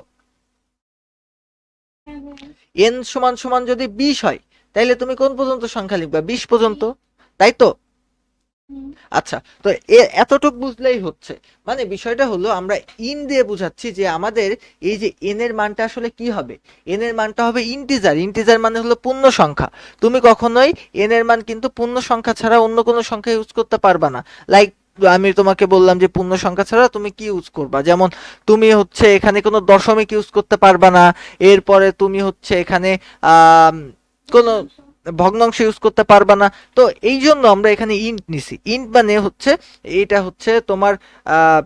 হ্যাঁ ভাইয়া। এন সমান সমান যদি 20 হয় তাহলে তুমি কোন পর্যন্ত সংখ্যা লিখবা? 20 পর্যন্ত, তাই তো? হুম। আচ্ছা, তো এতটুক বুঝলেই হচ্ছে। মানে বিষয়টা হলো আমরা ইন দিয়ে বুঝাচ্ছি যে আমাদের এই যে এন এর মানটা আসলে কি হবে। এন এর মানটা হবে ইন্টিজার, ইন্টিজার মানে হলো পূর্ণ সংখ্যা। তুমি কখনোই এন এর মান কিন্তু পূর্ণ সংখ্যা ছাড়া অন্য কোনো সংখ্যা ইউজ করতে পারবা না। লাইক আমি তোমাকে বললাম যে পূর্ণ সংখ্যা ছাড়া তুমি কি ইউজ করবা, যেমন তুমি হচ্ছে এখানে কোনো দশমিক ইউজ করতে পারবা না। এরপরে তুমি হচ্ছে এখানে আহ কোনো ভগ্নাংশ ইউজ করতে পারবা না। তো এই জন্য আমরা এখানে ইন্ট নিছি। ইন্ট মানে হচ্ছে এটা হচ্ছে তোমার আহ,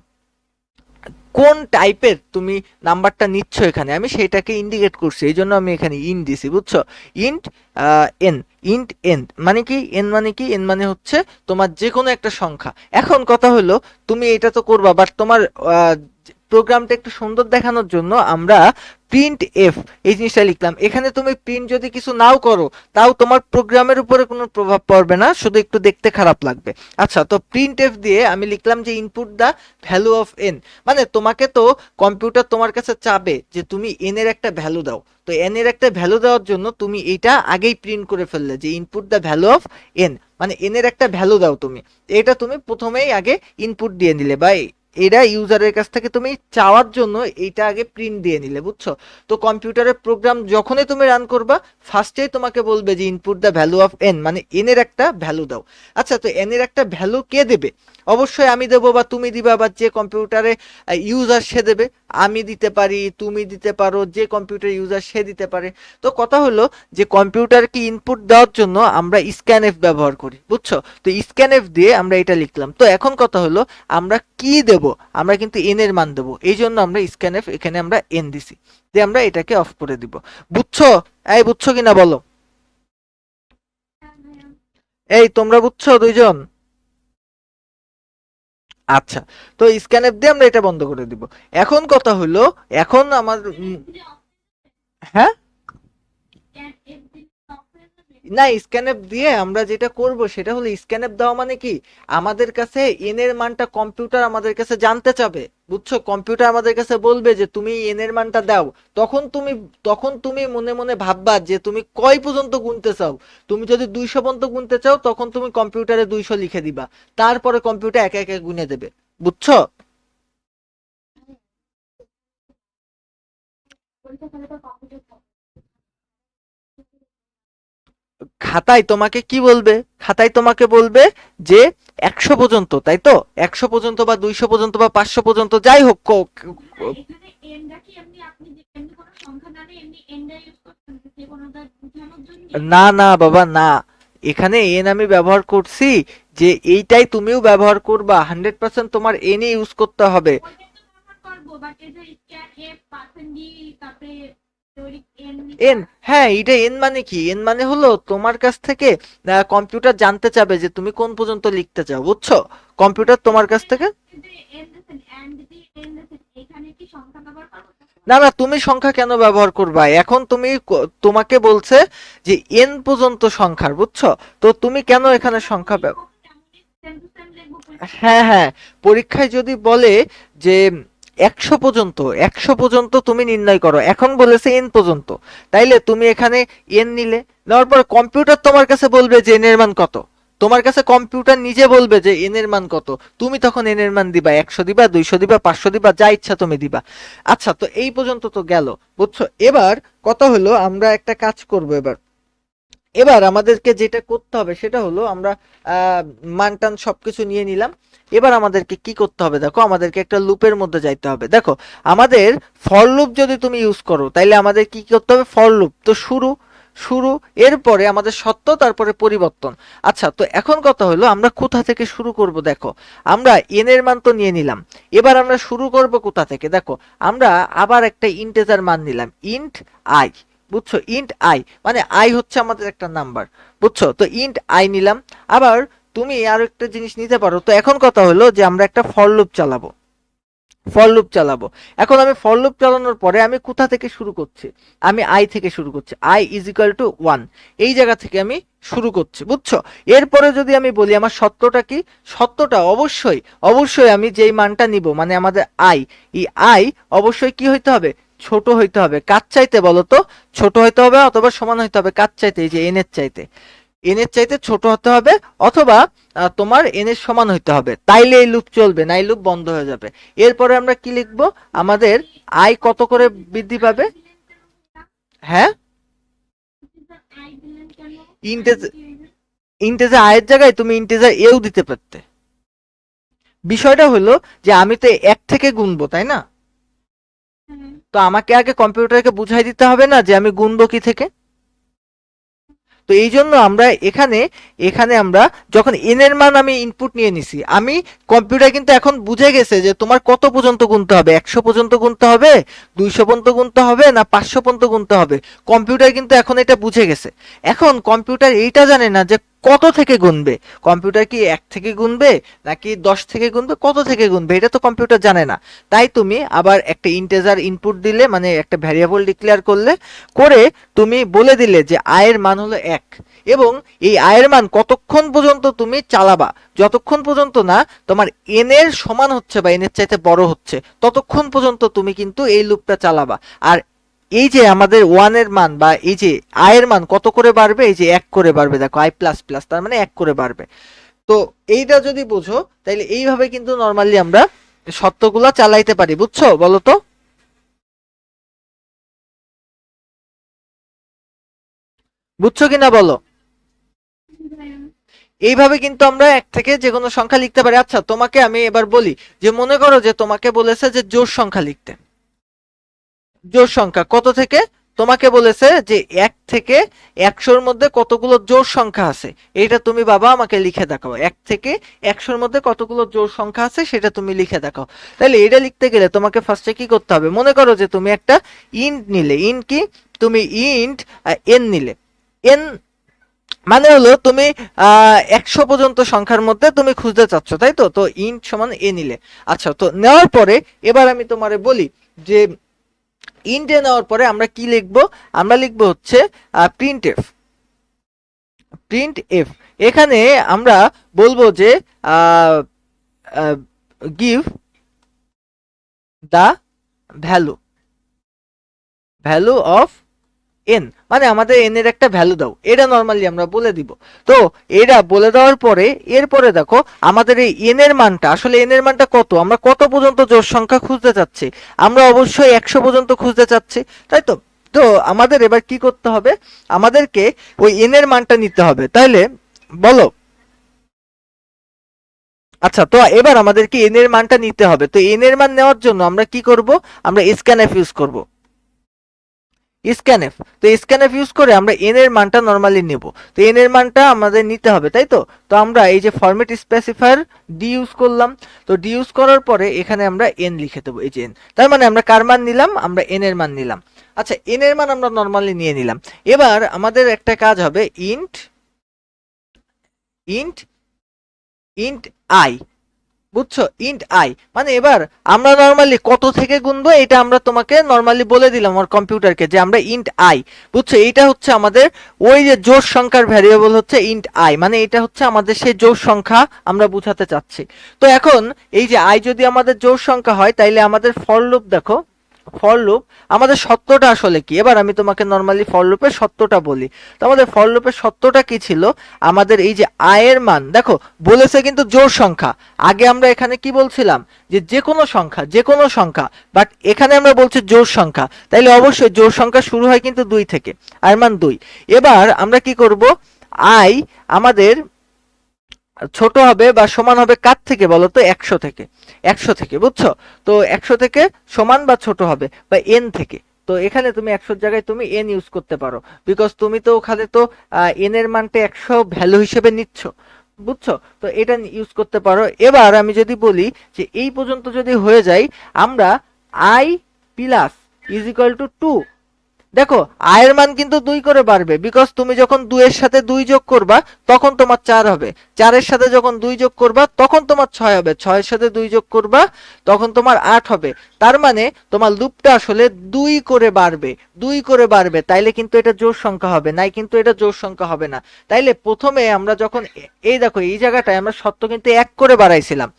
কোন টাইপের তুমি নাম্বারটা নিচ্ছ, এখানে আমি সেটাকে ইন্ডিকেট করছি, এই জন্য আমি এখানে ইন দিছি, বুঝছো। ইন্ট এন, ইন্ট এন মানে কি, এন মানে কি, এন মানে হচ্ছে তোমার যে কোনো একটা সংখ্যা। এখন কথা হলো তুমি এটা তো করবা, বাট তোমার প্রোগ্রামটা একটু সুন্দর দেখানোর জন্য আমরা প্রিন্ট এফ এই জিনিসটা লিখলাম। এখানে তুমি প্রিন্ট যদি কিছু নাও করো তাও তোমার প্রোগ্রামের উপরে কোনো প্রভাব পড়বে না, শুধু একটু দেখতে খারাপ লাগবে। আচ্ছা, তো প্রিন্ট এফ দিয়ে আমি লিখলাম যে input the value of N. মানে তোমাকে তো কম্পিউটার তোমার কাছে চাবে যে তুমি এন এর একটা ভ্যালু দাও। তো এন এর একটা ভ্যালু দেওয়ার জন্য তুমি এইটা আগেই প্রিন্ট করে ফেললে যে input the value of N, মানে এন এর একটা ভ্যালু দাও তুমি। এটা তুমি প্রথমেই আগে ইনপুট দিয়ে নিলে, বা এরা ইউজারের কাছ থেকে তুমি চাওয়ার জন্য এইটা আগে প্রিন্ট দিয়ে নিলে, বুঝছো। তো কম্পিউটারের প্রোগ্রাম যখনই তুমি রান করবা ফার্স্টেই তোমাকে বলবে যে input the value of N, মানে এন এর একটা ভ্যালু দাও। আচ্ছা, তো এন এর একটা ভ্যালু কে দেবে? অবশ্যই আমি দেবো, বা তুমি দিবা, বা যে কম্পিউটারে ইউজার সে দেবে। আমি দিতে পারি, তুমি দিতে পারো, যে কম্পিউটার ইউজার সে দিতে পারে। তো কথা হলো যে কম্পিউটারকে ইনপুট দেওয়ার জন্য আমরা স্ক্যানএফ ব্যবহার করি, বুঝছো। তো স্ক্যানএফ দিয়ে আমরা এটা লিখলাম। তো এখন কথা হলো আমরা কি দেব, আমরা কিন্তু এন এর মান দেবো, এই জন্য আমরা স্ক্যানএফ এখানে আমরা এন দিছি, দিয়ে আমরা এটাকে অফ করে দিব। বুঝছো? এই বুঝছো কিনা বলো। হ্যাঁ ভাইয়া। এই তোমরা বুঝছো দুইজন? আচ্ছা, তো স্ক্যানএফ দিয়ে আমরা এটা বন্ধ করে দিব। এখন কথা হলো, এখন আমার এফ দিলে off হয়ে যাবে? হ্যাঁ, এফ দিলে off হয়ে যাবে? না, স্ক্যানএপ দিয়ে আমরা যেটা করব সেটা হলো, স্ক্যানএপ দেওয়া মানে কি, আমাদের কাছে এন এর মানটা কম্পিউটার আমাদের কাছে জানতে চাবে, বুঝছো? কম্পিউটার আমাদের কাছে বলবে যে তুমি এন এর মানটা দাও। তখন তুমি মনে মনে ভাববা যে তুমি কয় পর্যন্ত গুনতে চাও। তুমি যদি 200 পর্যন্ত গুনতে চাও, তখন তুমি কম্পিউটারে 200 লিখে দিবা। তারপরে কম্পিউটার একে একে গুনে দেবে, বুঝছো? পরীক্ষা তাহলে তো কম্পিউটার খাতায় তোমাকে কি বলবে? খাতায় তোমাকে বলবে যে 100 পর্যন্ত, তাই তো? 100 পর্যন্ত বা 200 পর্যন্ত বা 500 পর্যন্ত, যাই হোক না, এখানে এনটা কি এমনি আপনি যে এমনি কোনো সংখ্যা না নিয়ে এমনি এনটা ইউজ করছেন যে কোনোটা বোঝানোর জন্য? না না বাবা, না। এখানে এন আমি ব্যবহার করছি, যে এইটাই তুমিও ব্যবহার করবা, 100% তোমার এনই ইউজ করতে হবে। ওইটাই তো ব্যবহার করবো, বাট এই যে স্ক্যান এফ পার্সেন্ট ডি তারপরে তৈরি এন এন, হ্যাঁ, এটা এন মানে কি? এন মানে হলো তোমার কাছ থেকে কম্পিউটার জানতে চাবে যে তুমি কোন পর্যন্ত লিখতে চাও, বুঝছো? কম্পিউটার তোমার কাছ থেকে, এন দিয়েছেন এন্ড দিয়ে এন দিয়েছেন, এখানে কি সংখ্যা ব্যবহার করবো? না না, তুমি সংখ্যা কেন ব্যবহার করবা? এখন তুমি তোমাকে বলছে যে এন পর্যন্ত সংখ্যার, বুঝছো? তো তুমি কেন এখানে সংখ্যা তেমনই সেম টু সেম লিখবো পরীক্ষায়। হ্যাঁ হ্যাঁ, পরীক্ষায় যদি বলে যে 100 পর্যন্ত তুমি নির্ণয় করো, এখন বলেছে এন পর্যন্ত, তাইলে তুমি এখানে এন নিলে। নেওয়ার পর কম্পিউটার তোমার কাছে বলবে যে এন এর মান কত। তোমার কাছে কম্পিউটার নিজে বলবে যে এন এর মান কত। তুমি তখন এন এর মান দিবা, 100 দিবা, 200 দিবা, 500 দিবা, যা ইচ্ছা তুমি দিবা। আচ্ছা, তো এই পর্যন্ত তো গেল, বুঝছো? এবার কথা হলো, আমরা একটা কাজ করব এবার। এবার আমাদেরকে যেটা করতে হবে সেটা হলো, আমরা মান টান সবকিছু নিয়ে নিলাম। এবার আমাদেরকে কি করতে হবে দেখো, আমাদেরকে একটা লুপের মধ্যে যাইতে হবে। দেখো, আমাদের ফর লুপ যদি তুমি ইউজ করো, তাইলে আমাদের কি করতে হবে? ফর লুপ তো শুরু, শুরু, এরপরে আমাদের সত্য, তারপরে পরিবর্তন। আচ্ছা, তো এখন কথা হলো আমরা কোথা থেকে শুরু করব? দেখো, আমরা এন এর মান তো নিয়ে নিলাম। এবার আমরা শুরু করব কোথা থেকে? দেখো, আমরা আবার একটা ইন্টেজার মান নিলাম, ইন্ট আই, বুঝছো? ইন্ট আই মানে আই হচ্ছে আমাদের একটা নাম্বার, বুঝছো? তো ইন্ট আই নিলাম। আবার তুমি আরো একটা জিনিস নিতে পারো। তো এখন কথা হলো যে আমরা একটা ফর লুপ চালাবো, ফর লুপ চালাবো। এখন আমি ফর লুপ চালানোর পরে আমি কোথা থেকে শুরু করছি? আমি আই থেকে শুরু করছি, আই ইজ ইকুয়াল টু 1, এই জায়গা থেকে আমি শুরু করছি, বুঝছো? এরপরে যদি আমি বলি আমার সত্যটা কি, সত্যটা অবশ্যই, অবশ্যই আমি যেই মানটা নিব, মানে আমাদের আই, এই আই অবশ্যই কি হইতে হবে? ছোট হইতে হবে। কার চাইতে বলো তো? ছোট হইতে হবে অথবা সমান হইতে হবে কার চাইতে? এই যে এন এর চাইতে, এন এর চাইতে ছোট হতে হবে, অথবা তোমার এন এর সমান হইতে হবে, তাইলে এই লুপ চলবে, না এই লুপ বন্ধ হয়ে যাবে। এরপরে আমরা কি লিখবো? আমাদের আই কত করে বৃদ্ধি পাবে? হ্যাঁ, আই দিলেন কেন? আই ইন্টেজ দিয়ে ইন্টেজার আয়ের জায়গায় তুমি ইন্টেজার এও দিতে পারতে। বিষয়টা হলো যে আমি তো এক থেকে গুনবো, তাই না? হ্যাঁ, তো আমাকে আগে কম্পিউটারকে বুঝাই দিতে হবে না যে আমি গুনবো কি থেকে? তো এই জন্য আমরা এখানে, এখানে আমরা যখন এন এর মান আমি ইনপুট নিয়ে নিছি, আমি কম্পিউটার কিন্তু এখন বুঝে গেছে যে তোমার কত পর্যন্ত গুনতে হবে, 100 পর্যন্ত গুনতে হবে, 200 পর্যন্ত গুনতে হবে, না 500 পর্যন্ত গুনতে হবে। কম্পিউটার কিন্তু এখন এটা বুঝে গেছে। এখন কম্পিউটার এইটা জানে না যে কত থেকে গুনবে। কম্পিউটার কি 1 থেকে গুনবে, নাকি 10 থেকে গুনবে, কত থেকে গুনবে, এটা তো কম্পিউটার জানে না। তাই তুমি আবার একটা ইন্টেজার ইনপুট দিলে, মানে একটা ভ্যারিয়েবল ডিক্লেয়ার করলে, করে তুমি বলে দিলে যে আয়ের মান হলো 1, এবং এই আয়ের মান কতক্ষণ পর্যন্ত তুমি চালাবা, যতক্ষণ পর্যন্ত না তোমার এন এর সমান হচ্ছে বা এন এর চাইতে বড় হচ্ছে, ততক্ষণ পর্যন্ত তুমি কিন্তু এই লুপটা চালাবা। আর এই যে আমাদের ওয়ান এর মান বা এই যে আয়ের মান কত করে বাড়বে? এই যে 1 করে বাড়বে, দেখো আই প্লাস প্লাস, তার মানে 1 করে বাড়বে। তো এইটা যদি বুঝো, তাহলে এইভাবে কিন্তু নর্মালি আমরা সত্যগুলা চালাইতে পারি, বুঝছো? বলো তো, বুঝছো কিনা বলো? ভাইয়া। এইভাবে কিন্তু আমরা এক থেকে যে কোনো সংখ্যা লিখতে পারি। আচ্ছা, তোমাকে আমি এবার বলি, যে মনে করো যে তোমাকে বলেছে যে জোড় সংখ্যা লিখতে। জোড় সংখ্যা কত থেকে? তোমাকে বলেছে যে 1 থেকে 100-র মধ্যে কতগুলো জোড় সংখ্যা আছে, এটা তুমি বাবা আমাকে লিখে দেখাও। 1 থেকে 100-র মধ্যে কতগুলো জোড় সংখ্যা আছে সেটা তুমি লিখে দেখাও। তাহলে এটা লিখতে গেলে তোমাকে ফার্স্টে কি করতে হবে? মনে করো যে তুমি একটা ইন্ট নিলে, ইন্ট কি? তুমি ইন্ট এন নিলে। এন মানে হলো তুমি 100 পর্যন্ত সংখ্যার মধ্যে তুমি খুঁজতে চাচ্ছ, তাই তো? তো ইন্ট সমান এ নিলে। আচ্ছা, তো নেওয়ার পরে এবার আমি তোমারে বলি যে ইন্ট এ নেওয়ার পরে আমরা কি লিখবো? আমরা লিখবো হচ্ছে প্রিন্টএফ। প্রিন্ট এফ, এখানে আমরা বলবো যে give the value value of N, মানে আমাদের এন এর একটা ভ্যালু দাও, এটা নরমালি আমরা বলে দিব। তো এটা বলে দেওয়ার পরে এরপরে দেখো আমাদের এই এন এর মানটা, আসলে এন এর মানটা কত, আমরা কত পর্যন্ত জোড় সংখ্যা খুঁজতে চাচ্ছি, আমরা অবশ্যই 100 পর্যন্ত খুঁজতে চাচ্ছি, তাই তো। তো আমাদের এবার কি করতে হবে, আমাদেরকে ওই এন এর মানটা নিতে হবে, তাহলে বলো। আচ্ছা, তো এবার আমাদেরকে এন এর মানটা নিতে হবে, তো এন এর মান নেওয়ার জন্য আমরা কি করব, আমরা স্ক্যানএফ ইউজ করব। স্ক্যানএফ, তো স্ক্যানএফ ইউজ করে আমরা এন এর মানটা নরমালি নেব, তো এন এর মানটা আমাদের নিতে হবে, তাই তো। তো আমরা এই যে ফরম্যাট স্পেসিফায়ার ডি ইউজ করলাম, তো ডি ইউজ করার পরে এখানে আমরা এন লিখে দেবো, এই যে এন, তার মানে আমরা কার মান নিলাম, আমরা এন এর মান নিলাম। আচ্ছা, এন এর মান আমরা নরমালি নিয়ে নিলাম, এবার আমাদের একটা কাজ হবে, ইন্ট ইন্ট ইন্ট আই, বুঝছো, ইন্ট আই, মানে এবার আমরা নরমালি কত থেকে গুনবো এটা আমরা তোমাকে নরমালি বলে দিলাম আমার কম্পিউটারকে, যে আমরা ইন্ট আই, বুঝছো, এইটা হচ্ছে আমাদের ওই যে জোড় সংখ্যার ভ্যারিয়েবল হচ্ছে ইন্ট আই, মানে এটা হচ্ছে আমাদের সেই জোড় সংখ্যা আমরা বুঝাতে চাচ্ছি। তো এখন এই যে আই যদি আমাদের জোড় সংখ্যা হয়, তাইলে আমাদের ফর লুপ দেখো, ফর লুপ আমাদের সত্যটা আসলে কি, এবার আমি তোমাকে নরমালি ফর লুপের সত্যটা বলি। তো আমাদের ফর লুপের সত্যটা কি ছিল, আমাদের এই যে আয়ের মান দেখো বলেছে কিন্তু জোড় সংখ্যা, আগে আমরা এখানে কি বলছিলাম যে যে কোনো সংখ্যা, যে কোনো সংখ্যা, বাট এখানে আমরা বলছি জোড় সংখ্যা, তাইলে অবশ্যই জোড় সংখ্যা শুরু হয় কিন্তু 2 থেকে, আয়ের মান 2। এবার আমরা কি করব, আই আমাদের ছোট হবে বা সমান হবে কার থেকে বলো তো, 100 থেকে, 100 থেকে, বুঝছো। তো 100 থেকে সমান বা ছোট হবে বা এন থেকে, তো এখানে তুমি 100 জায়গায় তুমি এন ইউজ করতে পারো, বিকজ তুমি তো ওখানে তো এন এর মানটা 100 ভ্যালু হিসেবে নিচ্ছ, বুঝছো, তো এটা ইউজ করতে পারো। এবার আমি যদি বলি যে এই পর্যন্ত যদি হয়ে যায়, আমরা I plus is equal two 2, দেখো আয়ের মান কিন্তু 2 করে বাড়বে, বিকজ তুমি যখন 2 এর সাথে 2 যোগ করবা তখন তোমার 4 হবে, 4 এর সাথে যখন 2 যোগ করবা তখন তোমার 6 হবে, 6 এর সাথে 2 যোগ করবা তখন তোমার 8 হবে, তার মানে তোমার লুপটা আসলে 2 করে বাড়বে, 2 করে বাড়বে, তাইলে কিন্তু এটা জোড় সংখ্যা হবে, নাই কিন্তু এটা জোড় সংখ্যা হবে না। তাইলে প্রথমে আমরা যখন এই দেখো এই জায়গাটায় আমরা সত্য কিন্তু 1 করে বাড়াইছিলাম,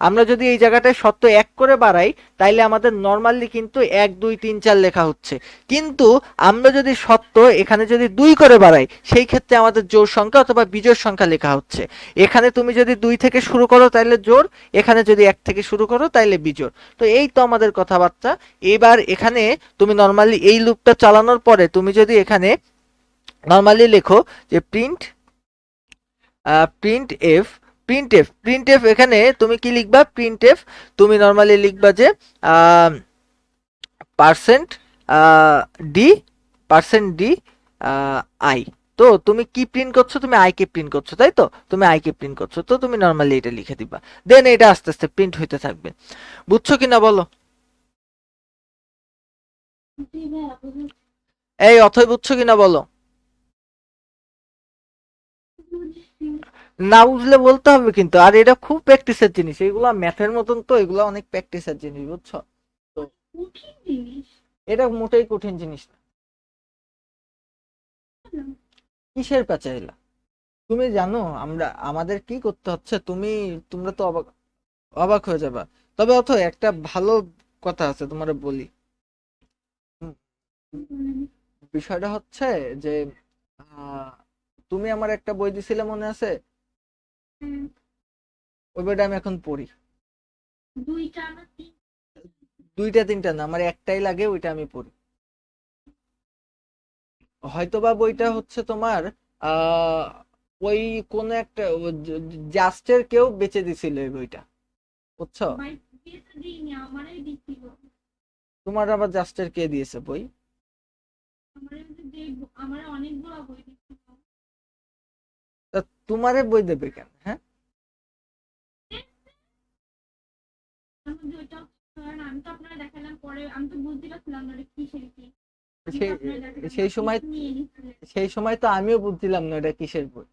আমরা যদি এই জায়গাটায় সত্য 1 করে বাড়াই তাইলে আমাদের নরমালি কিন্তু 1 2 3 4 লেখা হচ্ছে, কিন্তু আমরা যদি সত্য এখানে যদি 2 করে বাড়াই সেই ক্ষেত্রে আমাদের জোড় সংখ্যা অথবা বিজোড় সংখ্যা লেখা হচ্ছে। এখানে তুমি যদি 2 থেকে শুরু করো তাহলে জোড়, এখানে যদি 1 থেকে শুরু করো তাহলে বিজোড়। তো এই তো আমাদের কথাবার্তা। এবার এখানে তুমি নরমালি এই লুপটা চালানোর পরে তুমি যদি এখানে নরমালি লেখো যে print print F, print F, এখানে তুমি কি লিখবা, প্রিন্ট এফ তুমি নরমালি লিখবা যে percent D, percent D I. তো তুমি কি প্রিন্ট করছো, তুমি আই কে প্রিন্ট করছো, তাই তো, তুমি আই কে প্রিন্ট করছো, তো তুমি নরমালি এটা লিখে দিবা, দেন এটা আস্তে আস্তে প্রিন্ট হইতে থাকবে। বুঝছো কিনা বলো, জি ভাইয়া বুঝেছি। এই অথই বুঝছো কিনা বলো। বুঝছি। না বুঝলে বলতে হবে কিন্তু, আর এটা খুব প্র্যাকটিসের জিনিস, এগুলো ম্যাথের মতন তো, এগুলো অনেক প্র্যাকটিসের জিনিস, বুঝছো। তো কঠিন জিনিস। এটা মোটেই কঠিন জিনিস না। কিসের পেঁচাইলা, তুমি জানো আমরা আমাদের কি করতে হচ্ছে, তোমরা তো অবাক অবাক হয়ে যাবা। তবে অথ একটা ভালো কথা আছে তোমার বলি, উম, বিষয়টা হচ্ছে যে আহ, তুমি আমার একটা বই দিছিলে মনে আছে, ওই বইটা আমি এখন পড়ি। দুইটা না দুইটা তিনটা না, আমার একটাই লাগে, ওইটা আমি পড়ি। হয়তোবা বইটা হচ্ছে তোমার আহ ওই কোন একটা জাস্টের কেউ বেচে দিছিল এই বইটা, বুঝছো। ভাই দিয়েছে দিইনি আমারই দিছিল। তোমার আবার জাস্টের কে দিয়েছে বই, আমার অনেকগুলো বই দিছিল। তা তোমারে বই দেবে কেন, হ্যাঁ। তার মধ্যে ওইটা কারণ আমি তো আপনারা দেখালাম পরে আমি তো বুঝতে পারছিলাম না ওটা কিসের কি। আমি তো সেই আপনারা দেখালাম সেই আপনি সময় নিয়ে নিছিলেন। সেই সময় তো আমিও বুঝছিলাম না এটা কিসের বই,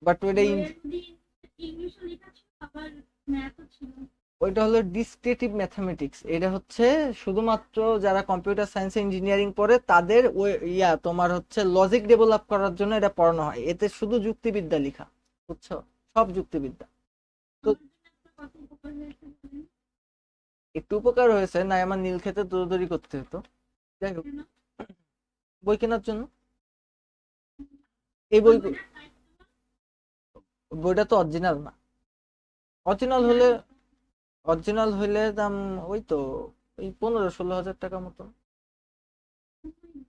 বাট ওইটা বইয়ের মধ্যে ইংলিশও লেখা ছিল আবার ম্যাথও ছিল। ওইটা হলো ডিসক্রিটিভ ম্যাথমেটিক্স। এটা হচ্ছে শুধুমাত্র যারা কম্পিউটার সায়েন্স ইঞ্জিনিয়ারিং পড়ে তাদের ওই তোমার হচ্ছে লজিক ডেভেলপ করার জন্য এটা পড়ানো হয়। এতে শুধু যুক্তিবিদ্যা লেখা, বুঝছো, সব যুক্তিবিদ্যা। তো আমার জন্য আপনার কত উপকার হয়েছে বলেন? একটু উপকার হয়েছে, না আমার নীল খেতে দৌড়দৌড়ি করতে হতো। যাই হোক, কেন? বই কেনার জন্য। এই বই, বইটার price কত? বইটা তো অরিজিনাল না। অরিজিনাল হলে, জানি। অরিজিনাল হইলে দাম ওই তো ওই 15-16 হাজার টাকা মতো।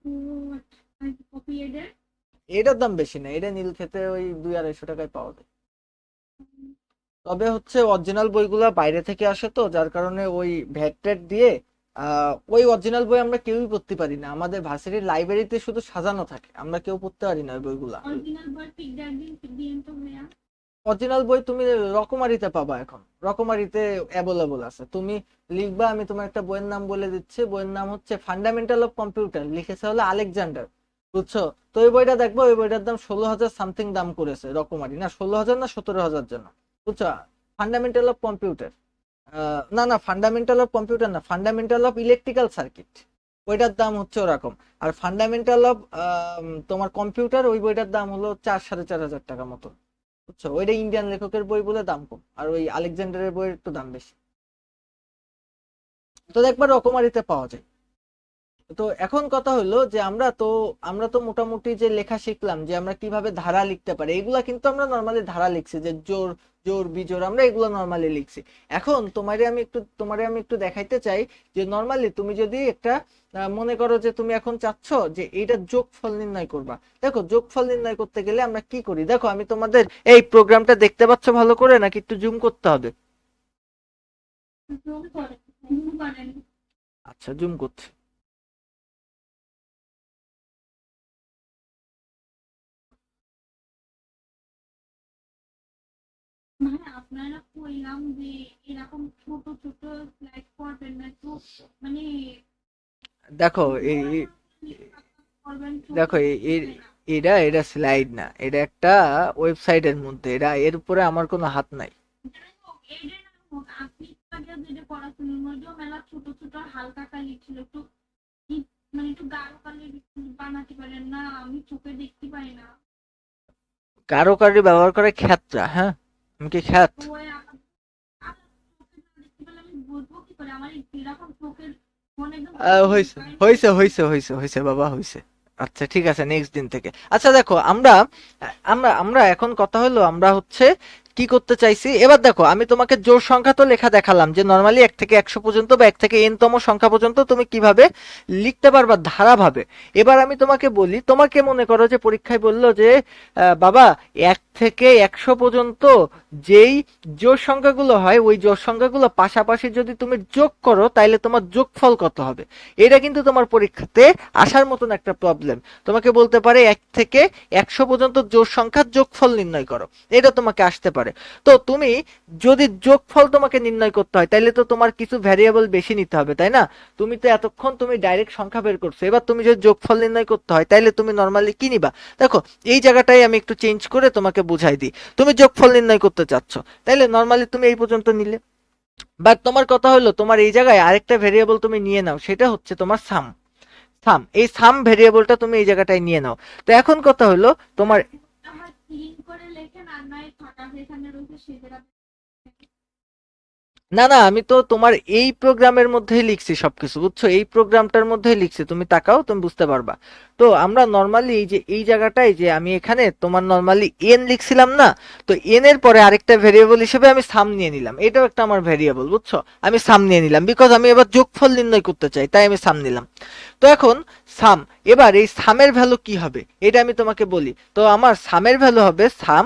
গুড। আর কপি এডের? এটার দাম বেশি না, এটা নীল খেতে ওই 200-250 টাকায় পাওয়া যায়। তবে হচ্ছে অরিজিনাল বইগুলা বাইরে থেকে আসে, তো যার কারণে ওই ভ্যাট ট্যাট দিয়ে ওই অরিজিনাল বই আমরা কেউই পড়তে পারি না। আমাদের ভার্সিটির লাইব্রেরিতে শুধু সাজানো থাকে, আমরা কেউ পড়তে পারি না ওই বইগুলা। অরিজিনাল বই পিক দিন তো ভাইয়া। অরিজিনাল বই তুমি রকমারিতে পাবা, এখন রকমারিতে অ্যাভেলেবল আছে। তুমি লিখবা, আমি তোমার একটা বইয়ের নাম বলে দিচ্ছি, বইয়ের নাম হচ্ছে ফান্ডামেন্টাল অফ কম্পিউটার, লিখেছে হলো আলেকজান্ডার, বুঝছো। তো ওই বইটা দেখবো, ওই বইটার দাম 16,000 সামথিং দাম করেছে রকমারি, না 16,000 না 17,000 জন্য, বুঝছো। ফান্ডামেন্টাল অফ কম্পিউটার, না না ফান্ডামেন্টাল অফ কম্পিউটার না, ফান্ডামেন্টাল অফ ইলেকট্রিক্যাল সার্কিট, ওইটার দাম হচ্ছে ওরকম। আর ফান্ডামেন্টাল অফ তোমার কম্পিউটার, ওই বইটার দাম হলো 4-4.5 হাজার টাকা মতো, বুঝছো। ওইটা ইন্ডিয়ান লেখকের বই বলে দাম কম, আর ওই আলেকজান্ডারের বইয়ের একটু দাম বেশি। তো দেখবার রকমারিতে পাওয়া যায়। তো এখন কথা হলো যে আমরা তো মোটামুটি যে লেখা শিখলাম, যে আমরা কিভাবে ধারা লিখতে পারি, এগুলা কিন্তু আমরা নর্মালি ধারা লিখছি, যে জোর জোর বিজোর আমরা এগুলো নর্মালি লিখছি। এখন তোমারে আমি একটু দেখাইতে চাই যে নর্মালি তুমি যদি একটা মনে করো যে তুমি এখন চাচ্ছ যে এইটা যোগফল নির্ণয় করবা। দেখো যোগফল নির্ণয় করতে গেলে আমরা কি করি, দেখো আমি তোমাদের এই প্রোগ্রামটা দেখতে পাচ্ছ ভালো করে, নাকি একটু জুম করতে হবে? জুম করেন, জুম করেন। আচ্ছা, জুম করছি। মানে আপনারা কইলাম যে এরকম ছোট ছোট স্লাইড করবেন না তো, মানে দেখো এই বড় এই- করবেন ছোট দেখো হয় না। এটা স্লাইড না, এটা একটা ওয়েবসাইটের মধ্যে, এর উপরে আমার কোনো হাত নাই। যাই হোক, এইটা না হোক, আপনি আগে যেটা পড়াশোনার মধ্যেও মেলা ছোট ছোট হালকা কালি ছিল, একটু মানে একটু গাঢ় কালি বানাতে পারেন না? আমি চোখে দেখতে পাই না। কারো কারো ব্যবহার করে খ্যাতরা, হ্যাঁ, আমি কি খ্যাত? তো আমার আমার চোখে না দেখতে পেলে আমি বুঝবো কি করে? আমার এরকম চোখের মনে একদম হয়েছে হয়েছে হয়েছে হয়েছে হয়েছে বাবা, হয়েছে। আচ্ছা ঠিক আছে, নেক্সট দিন থেকে। আচ্ছা দেখো, আমরা আমরা আমরা এখন কথা হলো, আমরা হচ্ছে কি করতে চাইছি এবার। দেখো আমি তোমাকে জোড় সংখ্যা তো লেখা দেখালাম, যে নর্মালি 1 থেকে 100 পর্যন্ত বা 1 থেকে n তম সংখ্যা পর্যন্ত তুমি কিভাবে লিখতে পারবা ধারাভাবে। এবার আমি তোমাকে বলি, তোমাকে মনে করো যে পরীক্ষায় বললো যে বাবা 1 থেকে 100 পর্যন্ত যেই জোড় সংখ্যাগুলো হয়, ওই জোড় সংখ্যাগুলো পাশাপাশি যদি তুমি যোগ করো তাহলে তোমার যোগফল কত হবে। এটা কিন্তু তোমার পরীক্ষাতে আসার মতন একটা প্রবলেম। তোমাকে বলতে পারে 1 থেকে 100 পর্যন্ত জোড় সংখ্যার যোগফল নির্ণয় করো, এটা তোমাকে আসতে পারে। তো তুমি যদি যোগফল তোমাকে নির্ণয় করতে হয়, তাহলে তো তোমার কিছু ভ্যারিয়েবল বেশি নিতে হবে, তাই না? তুমি তো এতক্ষণ তুমি ডাইরেক্ট সংখ্যা বের করছো, এবার তুমি যদি যোগফল নির্ণয় করতে হয় তাহলে তুমি নর্মালি কি নিবা? দেখো এই জায়গাটাই আমি একটু চেঞ্জ করে তোমাকে বুঝাই দিই। তুমি যোগফল নির্ণয় করতে চাচ্ছ, তাইলে নর্মালি তুমি এই পর্যন্ত নিলে। বাট তোমার কথা হলো তোমার এই জায়গায় আরেকটা ভেরিয়েবল তুমি নিয়ে নাও, সেটা হচ্ছে তোমার সাম। এই সাম ভেরিয়েবলটা তুমি এই জায়গাটায় নিয়ে নাও। তো এখন কথা হলো তোমার, আমার ক্লিন করে লেখেন, আর নয় ফাঁকা যেখানে রয়েছে সেটা। না না আমি তো তোমার এই প্রোগ্রামের মধ্যেই লিখছি সবকিছু, বুঝছো, এই প্রোগ্রামটার মধ্যেই লিখছি, তুমি তাকাও তুমি বুঝতে পারবা। তো আমরা নর্মালি এই যে এই জায়গাটায় যে আমি এখানে তোমার নর্মালি এন লিখছিলাম না, তো এন এর পরে আরেকটা ভেরিয়েবল হিসেবে আমি সাম নিয়ে নিলাম, এটাও একটা আমার ভেরিয়েবল, বুঝছো। আমি সাম নিয়ে নিলাম বিকজ আমি এবার যোগফল নির্ণয় করতে চাই, তাই আমি সাম নিলাম। তো এখন সাম, এবার এই সামের ভ্যালু কি হবে এটা আমি তোমাকে বলি। তো আমার সামের ভ্যালু হবে সাম,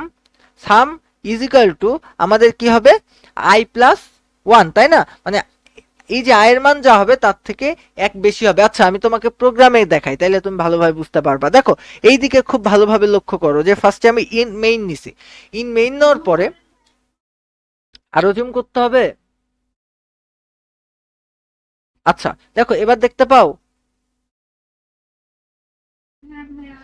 সাম ইজ ইকাল টু আমাদের কি হবে, i+1, তাই না? মানে এই যে আয়ের মান যা হবে তার থেকে এক বেশি হবে। আচ্ছা আমি তোমাকে প্রোগ্রামে দেখাই, তাইলে তুমি ভালোভাবে বুঝতে পারবা। দেখো এই দিকে খুব ভালোভাবে লক্ষ্য করো, যে ফার্স্টে আমি ইন মেইন নিছি, ইন মেইন নেওয়ার পরে আরো জুম করতে হবে। আচ্ছা দেখো এবার দেখতে পাও। হ্যাঁ ভাইয়া।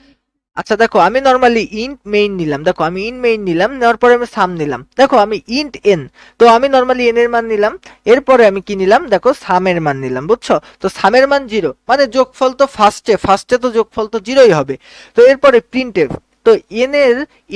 আচ্ছা দেখো, আমি নরমালি ইন্ট মেইন নিলাম, দেখো আমি ইন্ট মেইন নিলাম, নেওয়ার পরে আমি সাম নিলাম, দেখো আমি ইন্ট এন, তো আমি নরমালি এন এর মান নিলাম, এরপরে আমি কি নিলাম, দেখো সামের মান নিলাম, বুঝছো? তো সামের মান 0, মানে যোগফল তো ফার্স্টে তো যোগফল তো 0ই হবে। তো এরপরে প্রিন্টএফ, তো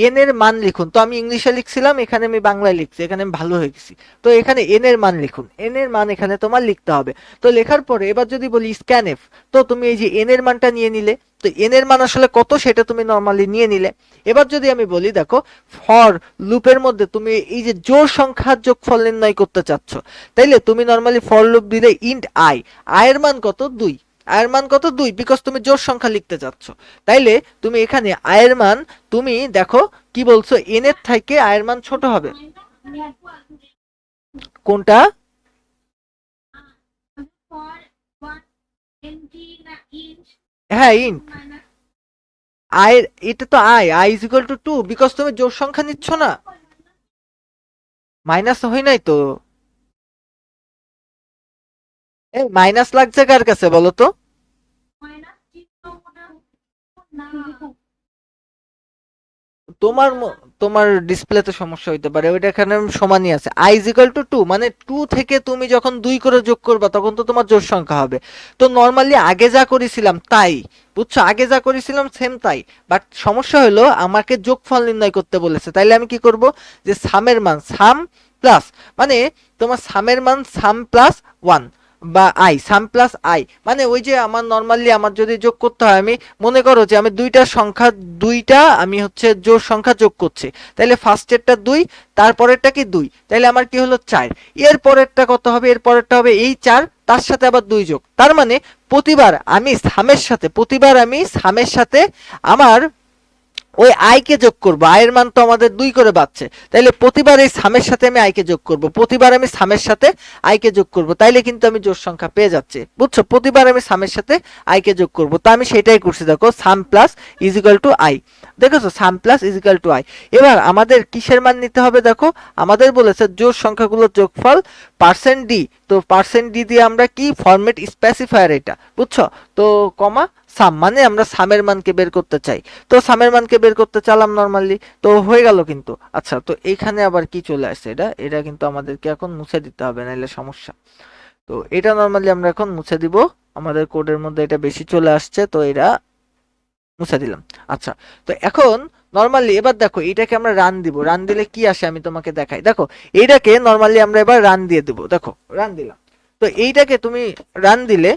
এন এর মান লিখুন, তো আমি ইংলিশে লিখছিলাম, এখানে আমি বাংলায় লিখছি, এখানে আমি ভালো হয়ে গেছি। তো এখানে এন এর মান লিখুন, এন এর মান এখানে তোমার লিখতে হবে। তো লেখার পরে এবার যদি বলি স্ক্যানএফ, তো তুমি এই যে এন এর মানটা নিয়ে নিলে, তো এন এর মান আসলে কত সেটা তুমি নরমালি নিয়ে নিলে। এবার যদি আমি বলি, দেখো ফর লুপের মধ্যে তুমি এই যে জোড় সংখ্যার যোগফল নির্ণয় করতে চাচ্ছ, তাইলে তুমি নরমালি ফর লুপ দিলে ইন্ট আই, আয়ের মান কত 2, আয়ের মান কত 2, বিকজ তুমি জোড় সংখ্যা লিখতে চাচ্ছ। তাইলে তুমি এখানে আয়ের মান, তুমি দেখো কি বলছো, এন এর থেকে আয়ের মান ছোট হবে। কোনটা? ফর 1 না ইঞ্চ হ্যাঁ ইন্ট, আয়ের, এটা তো I is equal two 2, because তুমি জোড় সংখ্যা নিচ্ছ না, মাইনাস হয় নাই তো। এই মাইনাস লাগছে কার কাছে বলো তো? মাইনাস চিহ্ন না তোমার তোমার ডিসপ্লেতে সমস্যা হইতে পারে, ওইটা এখানে সমানই আছে, আই ইজ ইকুয়াল টু 2, মানে 2 থেকে তুমি যখন 2 করে যোগ করবা তখন তো তোমার জোড় সংখ্যা হবে। তো নর্মালি আগে যা করেছিলাম তাই, বুঝছো, আগে যা করেছিলাম সেম তাই, বাট সমস্যা হলো আমাকে যোগফল নির্ণয় করতে বলেছে, তাইলে আমি কি করব, যে সামের মান সাম প্লাস, মানে তোমার সামের মান সাম প্লাস 1 বা আই, সাম প্লাস আই, মানে ওই যে আমার নর্মালি আমার যদি যোগ করতে হয়, আমি মনে করো যে আমি দুইটা আমি হচ্ছে জোড় সংখ্যা যোগ করছি, তাহলে ফার্স্টেরটা 2, তারপরেরটা কি 2, তাহলে আমার কি হলো 4, এর পরেরটা কত হবে, এর পরেরটা হবে এই 4, তার সাথে আবার 2 যোগ, তার মানে প্রতিবার আমি সামের সাথে আমার ওই আই কে যোগ করব, আয়ের মান তো আমাদের 2 করে বাড়ছে, তাইলে প্রতিবার এই সামের সাথে আমি আই কে যোগ করব, প্রতিবার আমি সামের সাথে আই কে যোগ করব, তাইলে কিন্তু আমি জোড় সংখ্যা পেয়ে যাচ্ছি, বুঝছো? প্রতিবার আমি সামের সাথে আই কে যোগ করব, তা আমি সেটাই করছি, দেখো sum plus is equal to I, দেখেছো sum plus is equal to I. এবার আমাদের কিসের মান নিতে হবে, দেখো আমাদের বলেছে জোড় সংখ্যাগুলোর যোগফল পার্সেন্ট ডি, তো পার্সেন্ট ডি দিয়ে আমরা কি ফরম্যাট স্পেসিফায়ার, এটা বুঝছো? তো কমা সাম, মানে আমরা সামের মানকে বের করতে চাই, তো সামের মানকে বের করতে চালাম নরমালি, তো হয়ে গেল কিন্তু। আচ্ছা, তো এইখানে আবার কি চলে আসছে, এটা কিন্তু আমাদেরকে এখন মুছে দিতে হবে, নাহলে সমস্যা। তো এটা নরমালি আমরা এখন মুছে দিব, আমাদের কোডের মধ্যে এটা বেশি চলে আসছে, তো এটা মুছে দিলাম। আচ্ছা, তো এখন নরমালি এবার দেখো এটাকে আমরা রান দিব, রান দিলে কি আসে আমি তোমাকে দেখাই, দেখো এইটাকে নরমালি আমরা এবার রান দিয়ে দেবো, দেখো রান দিলাম, তো এইটাকে তুমি রান দিলে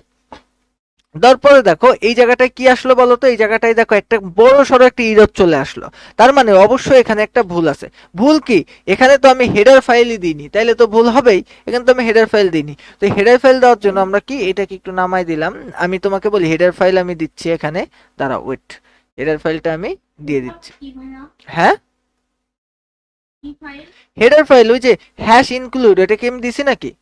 তারপরে দেখো এই জায়গাটায় কি আসলো বলো তো, এই জায়গাটায় দেখো একটা বড় সড়ো একটা ইরর চলে আসলো, তার মানে অবশ্যই এখানে একটা ভুল আছে। ভুল কি, এখানে তো আমি হেডার ফাইলই দিইনি, তাইলে তো ভুল হবেই, এখানে তো আমি হেডার ফাইল দিইনি। তো হেডার ফাইল দেওয়ার জন্য আমরা কি এটাকে একটু নামাই দিলাম, আমি তোমাকে বলি হেডার ফাইল আমি দিচ্ছি এখানে, দাঁড়াও ওয়েট, হেডার ফাইলটা আমি দিয়ে দিচ্ছি। কি ভাইয়া হ্যাঁ, কি ফাইল হেডার ফাইল ওই যে হ্যাশ ইনক্লুড, এটা কি আমি দিছি নাকি?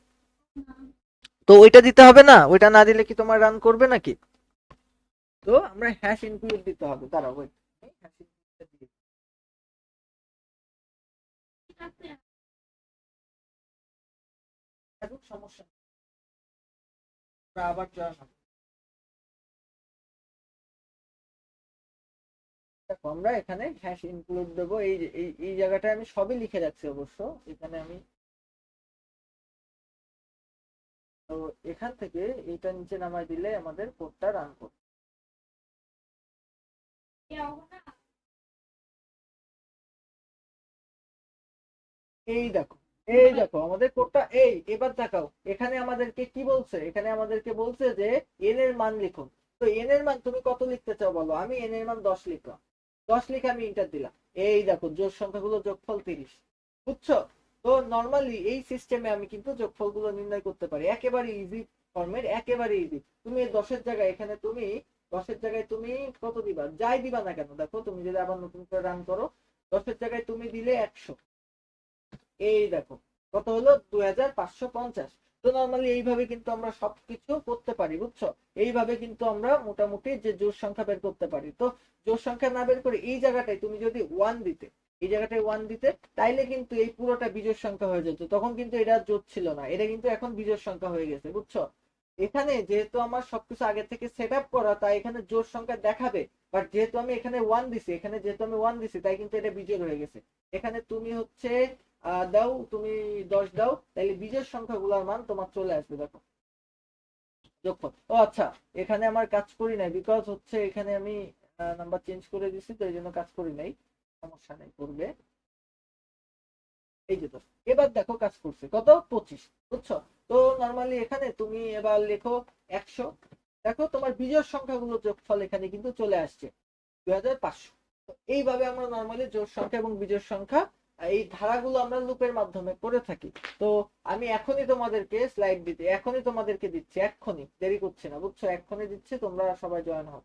তো ওইটা দিতে হবে না, ওইটা না দিলে কি তোমার রান করবে নাকি? তো আমরা হ্যাশ ইনক্লুড দিতে হবে, দাঁড়াও ওয়েট, হ্যাশ ইনক্লুডটা দিয়ে ঠিক আছে থাকুক, সমস্যা নেই, আমরা আবার জয়েন হবে। দেখো আমরা এখানে হ্যাশ ইনক্লুড দেবো, এই যে এই জায়গাটায় আমি সবই লিখে রাখছি অবশ্য, এখানে আমি, তো এখান থেকে এইটা নিচে নামাই দিলে আমাদের কোডটা রান করবে। এই দেখো, এই দেখো আমাদের কোডটা, এই এবার দেখাও, এখানে আমাদেরকে কি বলছে, এখানে আমাদেরকে বলছে যে এন এর মান লিখুন। তো এন এর মান তুমি কত লিখতে চাও বলো, আমি এন এর মান 10 লিখলাম, 10 লিখে আমি ইন্টার দিলাম, এই দেখো জোড় সংখ্যাগুলো যোগফল 30, বুঝছো? তো নরমালি এই সিস্টেমে আমি কিন্তু যোগফলগুলো নির্ণয় করতে পারি, একেবারে ইজি ফর্মের, একেবারে ইজি। তুমি এই 10-এর জায়গায়, এখানে তুমি 10-এর জায়গায় তুমি কত দিবা, যাই দিবা না কেন, দেখো তুমি যদি আবার নতুন করে রান করো, 10-এর জায়গায় তুমি দিলে 100, এই দেখো কত হলো 2550। তো নরমালি এইভাবে কিন্তু আমরা সবকিছু করতে পারি, বুঝছো? এইভাবে কিন্তু আমরা মোটামুটি যে জোড় সংখ্যা বের করতে পারি। তো জোড় সংখ্যা না বের করে এই জায়গাটায় তুমি যদি 1 দিতে, এই জায়গাটায় 1 দিতে, তাইলে কিন্তু এই পুরোটা বিজোড় সংখ্যা হয়ে যেত, তখন কিন্তু এটা জোড় ছিল না, এটা কিন্তু এখন বিজোড় সংখ্যা হয়ে গেছে, বুঝছো? এখানে যেহেতু আমার সবকিছু আগে থেকে সেট আপ করা, তাই এখানে জোড় সংখ্যা দেখাবে। বাট যেহেতু আমি এখানে ওয়ান দিছি, এখানে যেহেতু আমি ওয়ান দিছি, তাই কিন্তু এটা বিজোড় হয়ে গেছে। এখানে তুমি হচ্ছে দাও, তুমি 10 দাও, তাহলে বিজোড় সংখ্যাগুলোর মান তোমার চলে আসবে। দেখো যোগফল। ও আচ্ছা, এখানে আমার কাজ করি নাই, বিকজ হচ্ছে এখানে আমি নাম্বার চেঞ্জ করে দিছি, তো এই জন্য কাজ করি নাই। সমস্যা নেই, করবে। এই যে তো, এবার দেখো কাজ করছে কত, 25, বুঝছো? তো নর্মালি এখানে তুমি এবার লেখো 100। দেখো তোমার বিজোড় সংখ্যাগুলো যোগফল এখানে কিন্তু চলে আসছে 2500। তো এইভাবে আমরা নর্মালি জোড় সংখ্যা এবং বিজোড় সংখ্যা এই ধারাগুলো আমরা লুপের মাধ্যমে করে থাকি। তো আমি এখনই তোমাদেরকে স্লাইড দিতে, এখনই তোমাদেরকে দিচ্ছি, এক্ষুনি, দেরি করছি না, বুঝছো? এক্ষুনি দিচ্ছি, তোমরা সবাই জয়েন হও।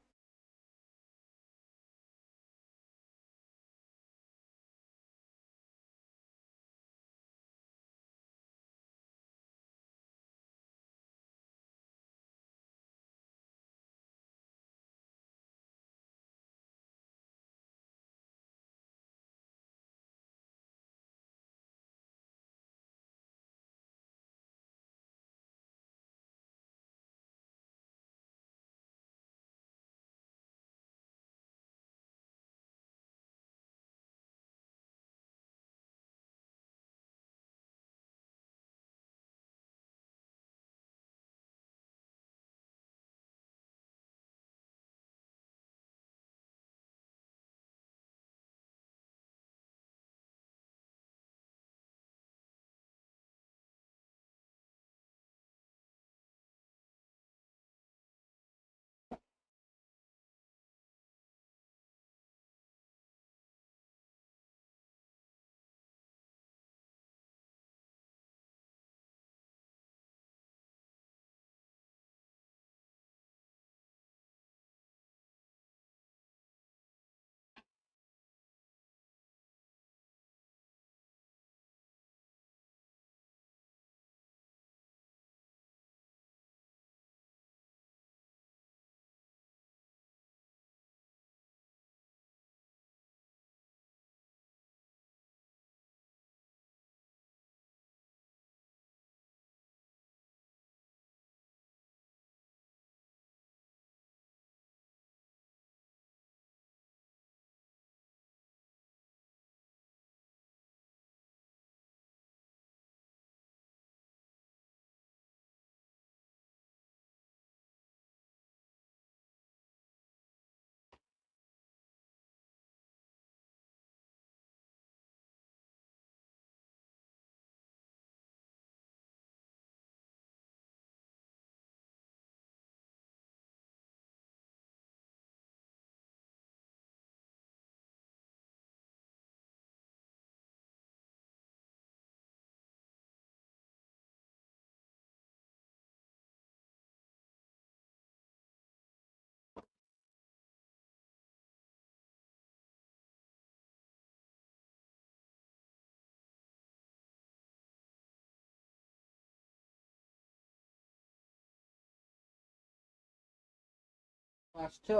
আসছো?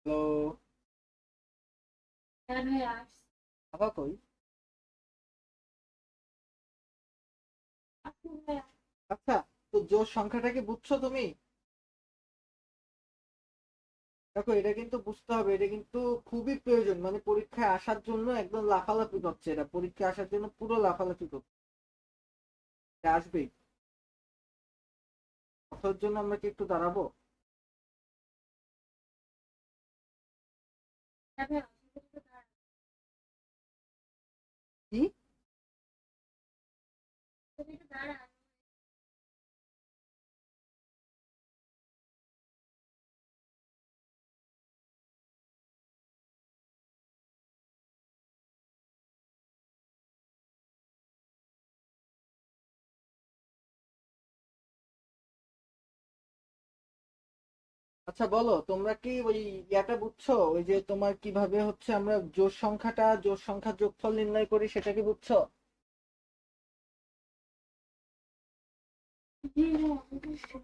তো হ্যাঁ ভাইয়া, আবার কই? আসুন ভাইয়া। আচ্ছা, তো জোড় সংখ্যাটা কি বুঝছো তুমি? দেখো এটা কিন্তু বুঝতে হবে, এটা কিন্তু খুবই প্রয়োজন, মানে পরীক্ষায় আসার জন্য একদম লাফালাফি করছে, এটা পরীক্ষায় আসার জন্য পুরো লাফালাফি করছে, এটা আসবেই। কথার জন্য আমরা কি একটু দাঁড়াবো? হ্যাঁ ভাইয়া, ছোট ছোট দাঁড়া, কি? ছোট ছোট দাঁড়া। আচ্ছা বলো, তোমরা কি ওই ইয়াটা বুঝছো, ওই যে তোমার কিভাবে হচ্ছে আমরা জোড় সংখ্যাটা, জোড় সংখ্যার যোগফল নির্ণয় করি, সেটা কি বুঝছো? জি ভাইয়া, বুঝছি।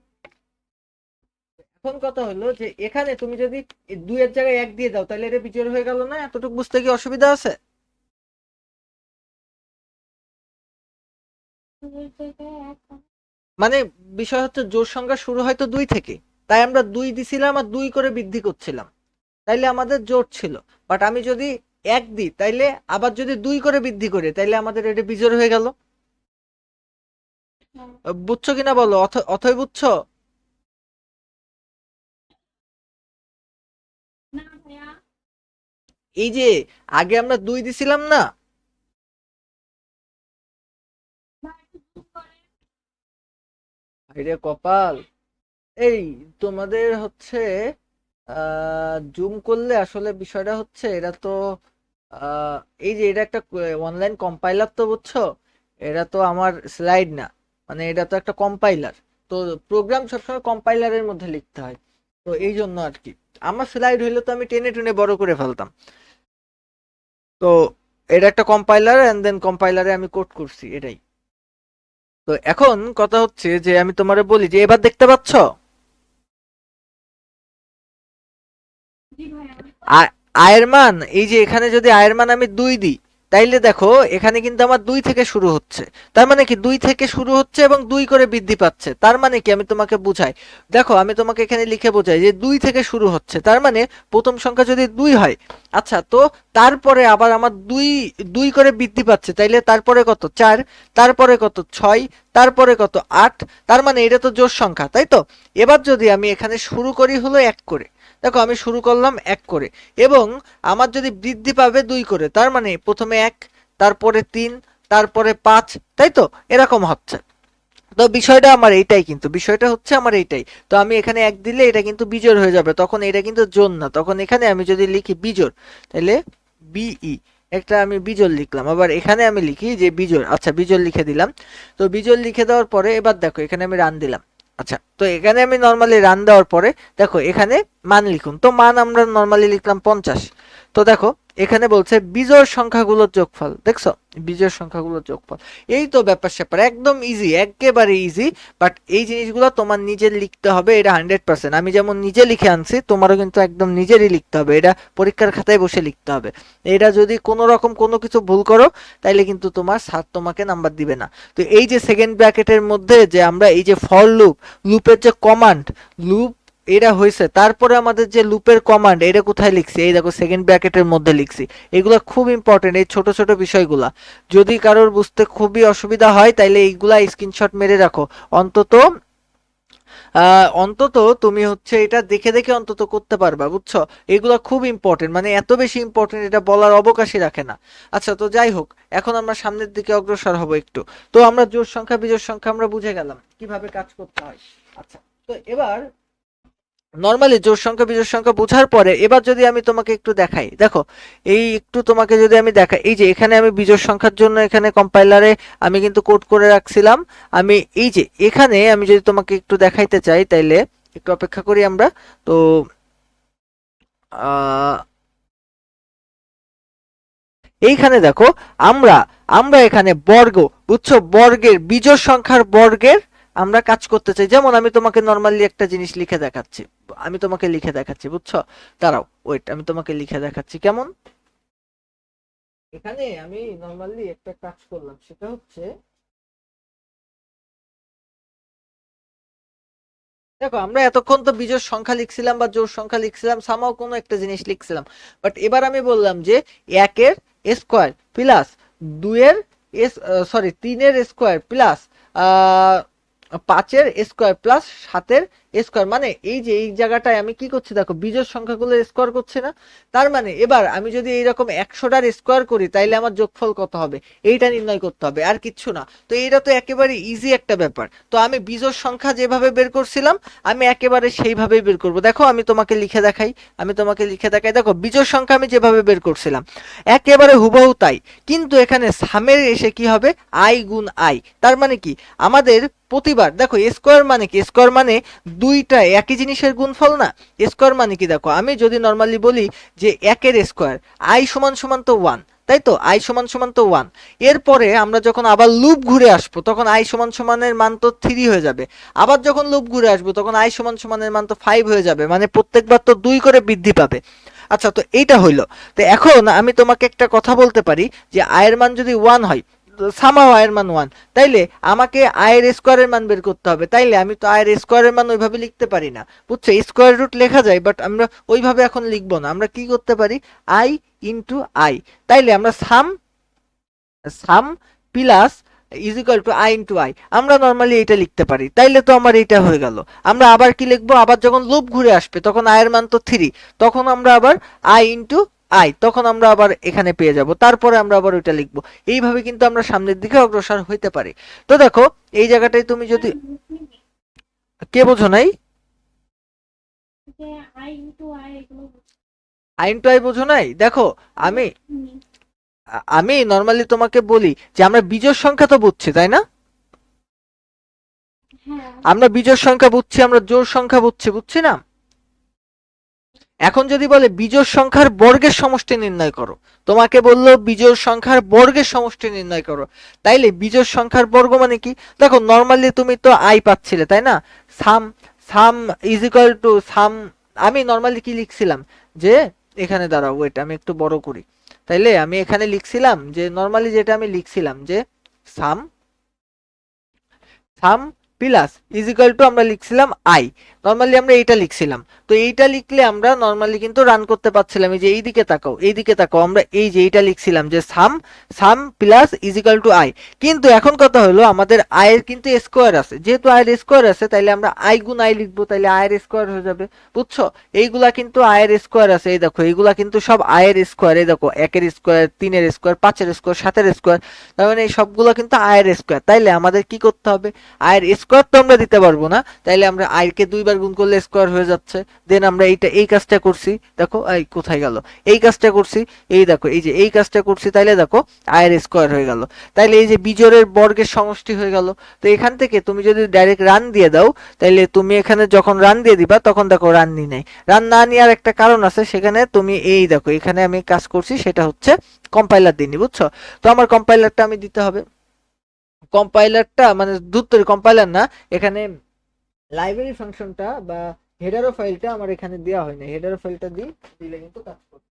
এখন কথা হলো যে এখানে তুমি যদি দুইয়ের জায়গায় এক দিয়ে দাও, তাহলে এটা বিজোড় হয়ে গেল না? এতটুকু বুঝতে কি অসুবিধা আছে? দুই থেকে এক মানে বিষয় হচ্ছে জোড় সংখ্যা শুরু হয়তো 2 থেকে, তাই আমরা 2 দিছিলাম আর 2 করে বৃদ্ধি করছিলাম, তাইলে আমাদের জোড় ছিল। বাট আমি যদি 1 দিই তাইলে আবার যদি 2 করে বৃদ্ধি করি তাইলে আমাদের এটা বিজোড় হয়ে গেল। বুঝছো কিনা বলো, অথই বুঝছো? না ভাইয়া। এই যে আগে আমরা 2 দিছিলাম না, ভাই একটু জুম করে। আরে কপাল, এই তোমাদের হচ্ছে জুম করলে আসলে বিষয়টা হচ্ছে এরা তো আহ, এই যে এটা একটা অনলাইন কম্পাইলার তো বুঝছো, এটা তো আমার স্লাইড না, মানে এটা তো একটা কম্পাইলার। তো প্রোগ্রাম সবসময় কম্পাইলারের মধ্যে লিখতে হয়, তো এই জন্য আর কি। আমার স্লাইড হইলে তো আমি টেনে টুনে বড় করে ফেলতাম। তো এটা একটা কম্পাইলার এন্ড দেন কম্পাইলারে আমি কোড করছি এটাই। তো এখন কথা হচ্ছে যে আমি তোমারে বলি যে এবার দেখতে পাচ্ছ জি ভাইয়া। আয়ের মান, এই যে এখানে যদি আয়ের মান আমি 2 দিই তাইলে দেখো এখানে কিন্তু আমার 2 থেকে শুরু হচ্ছে, তার মানে কি 2 থেকে শুরু হচ্ছে এবং 2 করে বৃদ্ধি পাচ্ছে, তার মানে কি আমি তোমাকে বুঝাই, দেখো আমি তোমাকে এখানে লিখে বোঝাই যে 2 থেকে শুরু হচ্ছে, তার মানে প্রথম সংখ্যা যদি 2 হয়, আচ্ছা তো তারপরে আবার আমার 2 2 করে বৃদ্ধি পাচ্ছে, তাইলে তারপরে কত 4, তারপরে কত 6, তারপরে কত 8, তার মানে এটা তো জোড় সংখ্যা, তাই তো? এবার যদি আমি এখানে শুরু করি হলো 1 করে, দেখো আমি শুরু করলাম 1 করে, এবং আমার যদি বৃদ্ধি পাবে 2 করে, তার মানে প্রথমে 1, তারপরে 3, তারপরে 5, তাই তো? এরকম হচ্ছে। তো বিষয়টা আমার এইটাই, কিন্তু বিষয়টা হচ্ছে আমার এইটাই। তো আমি এখানে 1 দিলে এটা কিন্তু বিজোড় হয়ে যাবে, তখন এটা কিন্তু জোড় না, তখন এখানে আমি যদি লিখি বিজোড় তাহলে বিই একটা আমি বিজোড় লিখলাম, আবার এখানে আমি লিখি যে বিজোড়, আচ্ছা বিজোড় লিখে দিলাম। তো বিজোড় লিখে দেওয়ার পরে এবার দেখো এখানে আমি রান দিলাম। আচ্ছা তো এখানে আমি নর্মালি রান দেওয়ার পরে দেখো এখানে মান লিখুন, তো মান আমরা নর্মালি লিখলাম 50। তো দেখো এখানে বলছে বিজোড় সংখ্যাগুলোর যোগফল, দেখছো বিজোড় সংখ্যাগুলোর যোগফল। এই তো ব্যাপার স্যাপার, একদম ইজি, একেবারে ইজি। বাট এই জিনিসগুলো তোমার নিজের লিখতে হবে, এটা 100%। আমি যেমন নিজে লিখে আনছি, তোমারও কিন্তু একদম নিজেরই লিখতে হবে, এটা পরীক্ষার খাতায় বসে লিখতে হবে। এটা যদি কোনো রকম কোনো কিছু ভুল করো তাইলে কিন্তু তোমার স্যার তোমাকে নাম্বার দিবে না। তো এই যে সেকেন্ড ব্র্যাকেটের মধ্যে যে আমরা এই যে ফর লুপ, লুপের যে কমান্ড, লুপ এটা হয়েছে, তারপরে আমাদের যে লুপের কমান্ড এটা কোথায় লিখছি, এই দেখো সেকেন্ড ব্র্যাকেটের মধ্যে লিখছি। এগুলো খুব ইম্পর্টেন্ট, এই ছোট ছোট বিষয়গুলা যদি কারোর বুঝতে খুবই অসুবিধা হয় তাইলে এইগুলা স্ক্রিনশট মেরে রাখো, অন্তত অন্তত তুমি হচ্ছে এটা দেখে দেখে অন্তত করতে পারবা, বুঝছো? এগুলো খুব ইম্পর্টেন্ট, মানে এত বেশি ইম্পর্টেন্ট এটা বলার অবকাশই রাখে না। আচ্ছা তো যাই হোক, এখন আমরা সামনের দিকে অগ্রসর হব একটু। তো আমরা জোড় সংখ্যা বিজোড় সংখ্যা আমরা বুঝে গেলাম কিভাবে কাজ করতে হয়। আচ্ছা তো এবার নর্মালি জোড় সংখ্যা বিজোড় সংখ্যা বোঝার পরে এবার যদি আমি তোমাকে একটু দেখাই, দেখো এই একটু তোমাকে যদি আমি দেখাই, এই যে এখানে আমি বিজোড় সংখ্যার জন্য এখানে কম্পাইলারে আমি কিন্তু কোড করে রাখছিলাম। আমি এই যে এখানে আমি যদি তোমাকে একটু দেখাইতে চাই তাইলে একটু অপেক্ষা করি আমরা। তো আহ এইখানে দেখো আমরা আমরা এখানে বর্গ, বুঝছো, বর্গের বিজোড় সংখ্যার বর্গের আমরা কাজ করতে চাই। যেমন আমি তোমাকে নর্মালি একটা জিনিস লিখে দেখাচ্ছি, আমি তোমাকে লিখে দেখাচ্ছি, বুঝছো? দাঁড়াও ওয়েট, আমি তোমাকে লিখে দেখাচ্ছি কেমন। এখানে আমি নর্মালি একটা কাজ করলাম, সেটা হচ্ছে দেখো আমরা এতক্ষণ তো বিজোড় সংখ্যা লিখছিলাম বা জোড় সংখ্যা লিখছিলাম, সামাও কোনো একটা জিনিস লিখছিলাম। বাট এবার আমি বললাম যে 1-এর স্কোয়ার প্লাস 2-এর সরি 3-এর স্কোয়ার প্লাস 5-এর স্কোয়ার প্লাস 7-এর স্কোয়ার, মানে এই যে এই জায়গাটায় আমি কি করছি দেখো বিজোড় সংখ্যাগুলোর স্কোয়ার করছি না। তার মানে এবার আমি যদি এইরকম 100টার স্কোয়ার করি তাইলে আমার যোগফল কত হবে এইটা নির্ণয় করতে হবে, আর কিচ্ছু না। তো এইটা তো একেবারে ইজি একটা ব্যাপার। তো আমি বিজোড় সংখ্যা যেভাবে বের করছিলাম আমি একেবারে সেইভাবেই বের করব। দেখো আমি তোমাকে লিখে দেখাই, দেখো বিজোড় সংখ্যা আমি যেভাবে বের করছিলাম একেবারে হুবহু তাই, কিন্তু এখানে সামের এসে কি হবে আই গুণ আই, তার মানে কি আমাদের প্রতিবার দেখো স্কোয়ার মানে কি, স্কোয়ার মানে দুইটা একই জিনিসের গুণফল না। স্কোয়ার মানে কি দেখো আমি যদি নর্মালি বলি যে 1-এর স্কোয়ার, আই সমান সমান তো 1, তাই তো? আই সমান সমান তো 1। এরপরে আমরা যখন আবার লুপ ঘুরে আসবো তখন আই সমান সমানের মান তো 3 হয়ে যাবে। আবার যখন লুপ ঘুরে আসবো তখন আই সমান সমানের মান তো 5 হয়ে যাবে, মানে প্রত্যেকবার তো 2 করে বৃদ্ধি পাবে। আচ্ছা তো এইটা হইলো। তো এখন আমি তোমাকে একটা কথা বলতে পারি যে আয়ের মান যদি 1 হয়, সামাও আয়ের মান 1, তাইলে আমাকে আয়ের স্কোয়ারের মান বের করতে হবে। তাইলে আমি তো আয়ের স্কোয়ারের মান ওইভাবে লিখতে পারি না, বুঝছো? স্কোয়ার রুট লেখা যায়, বাট আমরা ওইভাবে এখন লিখবো না। আমরা কি করতে পারি, আই ইন্টু আই। তাইলে আমরা sum sum plus is equal to I into I, আমরা নর্মালি এটা লিখতে পারি। তাইলে তো আমার এটা হয়ে গেল। আমরা আবার কি লিখবো, আবার যখন লুপ ঘুরে আসবে তখন আয়ের মান তো 3, তখন আমরা আবার আই ইন্টু আই, তখন আমরা আবার এখানে পেয়ে যাব, তারপরে আমরা আবার ওইটা লিখবো। এইভাবে কিন্তু আমরা সামনের দিকে অগ্রসর হইতে পারি। তো দেখো এই জায়গাটায় তুমি যদি, কে বোঝো নাই? আই ইন্টু আই এগুলো আই ইন্টু আই বোঝো নাই? দেখো আমি আমি নর্মালি তোমাকে বলি যে আমরা বিজোড় সংখ্যা তো বুঝছি, তাই না? হ্যাঁ আমরা বিজোড় সংখ্যা বুঝছি, আমরা জোড় সংখ্যা বুঝছি না? এখন যদি বলে বিজোড় সংখ্যার বর্গের সমষ্টি নির্ণয় করো, তোমাকে বললো বিজোড় সংখ্যার বর্গের সমষ্টি নির্ণয় করো, তাইলে বিজোড় সংখ্যার বর্গ মানে কি? দেখো নর্মালি তুমি তো আই পাচ্ছিলে, তাই না? সাম সাম ইজ ইকুয়াল টু সাম, আমি নর্মালি কি লিখছিলাম যে, এখানে দাঁড়াও ওয়েট আমি একটু বড় করি। তাইলে আমি এখানে লিখছিলাম যে, নর্মালি যেটা আমি লিখছিলাম যে sum sum plus is equal to আমরা লিখছিলাম আই, নর্মালি আমরা এইটা লিখছিলাম। তো এইটা লিখলে আমরা নর্মালি কিন্তু রান করতে পারছিলাম। এই যে এইদিকে তাকাও, এইদিকে তাকাও, আমরা এই যে এইটা লিখছিলাম যে sum sum plus is equal to I. কিন্তু এখন কথা হলো আমাদের আয়ের কিন্তু স্কোয়ার আছে, যেহেতু আয়ের স্কোয়ার আছে তাইলে আমরা আই গুণ আই লিখবো, তাইলে আয়ের স্কোয়ার হয়ে যাবে, বুঝছো? এইগুলা কিন্তু আয়ের স্কোয়ার আছে, এই দেখো এইগুলা কিন্তু সব আয়ের স্কোয়ার, এই দেখো 1 এর স্কোয়ার, 3 এর স্কোয়ার, 5 এর স্কোয়ার, 7 এর স্কোয়ার, তার মানে এই সবগুলো কিন্তু আয়ের স্কোয়ার। তাইলে আমাদের কি করতে হবে, আয়ের স্কোয়ার তো আমরা দিতে পারবো না, তাইলে আমরা আয়কে 2 বার গুণ করলে স্কোয়ার হয়ে যাচ্ছে। দেন আমরা এই কাজটা করছি, দেখো এই কোথায় গেল, এই কাজটা করছি, এই দেখো এই যে এই কাজটা করছি, তাইলে দেখো আয়ের স্কোয়ার হয়ে গেল। তাইলে এই যে বিজোড়ের বর্গের সমষ্টি হয়ে গেল। তো এখান থেকে তুমি যদি ডাইরেক্ট রান দিয়ে দাও, তাইলে তুমি এখানে যখন রান দিয়ে দিবা তখন দেখো রান নি নাই। রান না নেওয়ার একটা কারণ আছে, সেখানে তুমি এই দেখো এখানে আমি কাজ করছি, সেটা হচ্ছে কম্পাইলার দিইনি, বুঝছো? তো আমার কম্পাইলারটা আমি দিতে হবে। কম্পাইলারটা মানে ধুত্তরি কম্পাইলার না, এখানে লাইব্রেরি ফাংশনটা বা হেডারো ফাইলটা আমার এখানে দেওয়া হয়নি। হেডারো ফাইলটা দিলে কিন্তু কাজ করবে।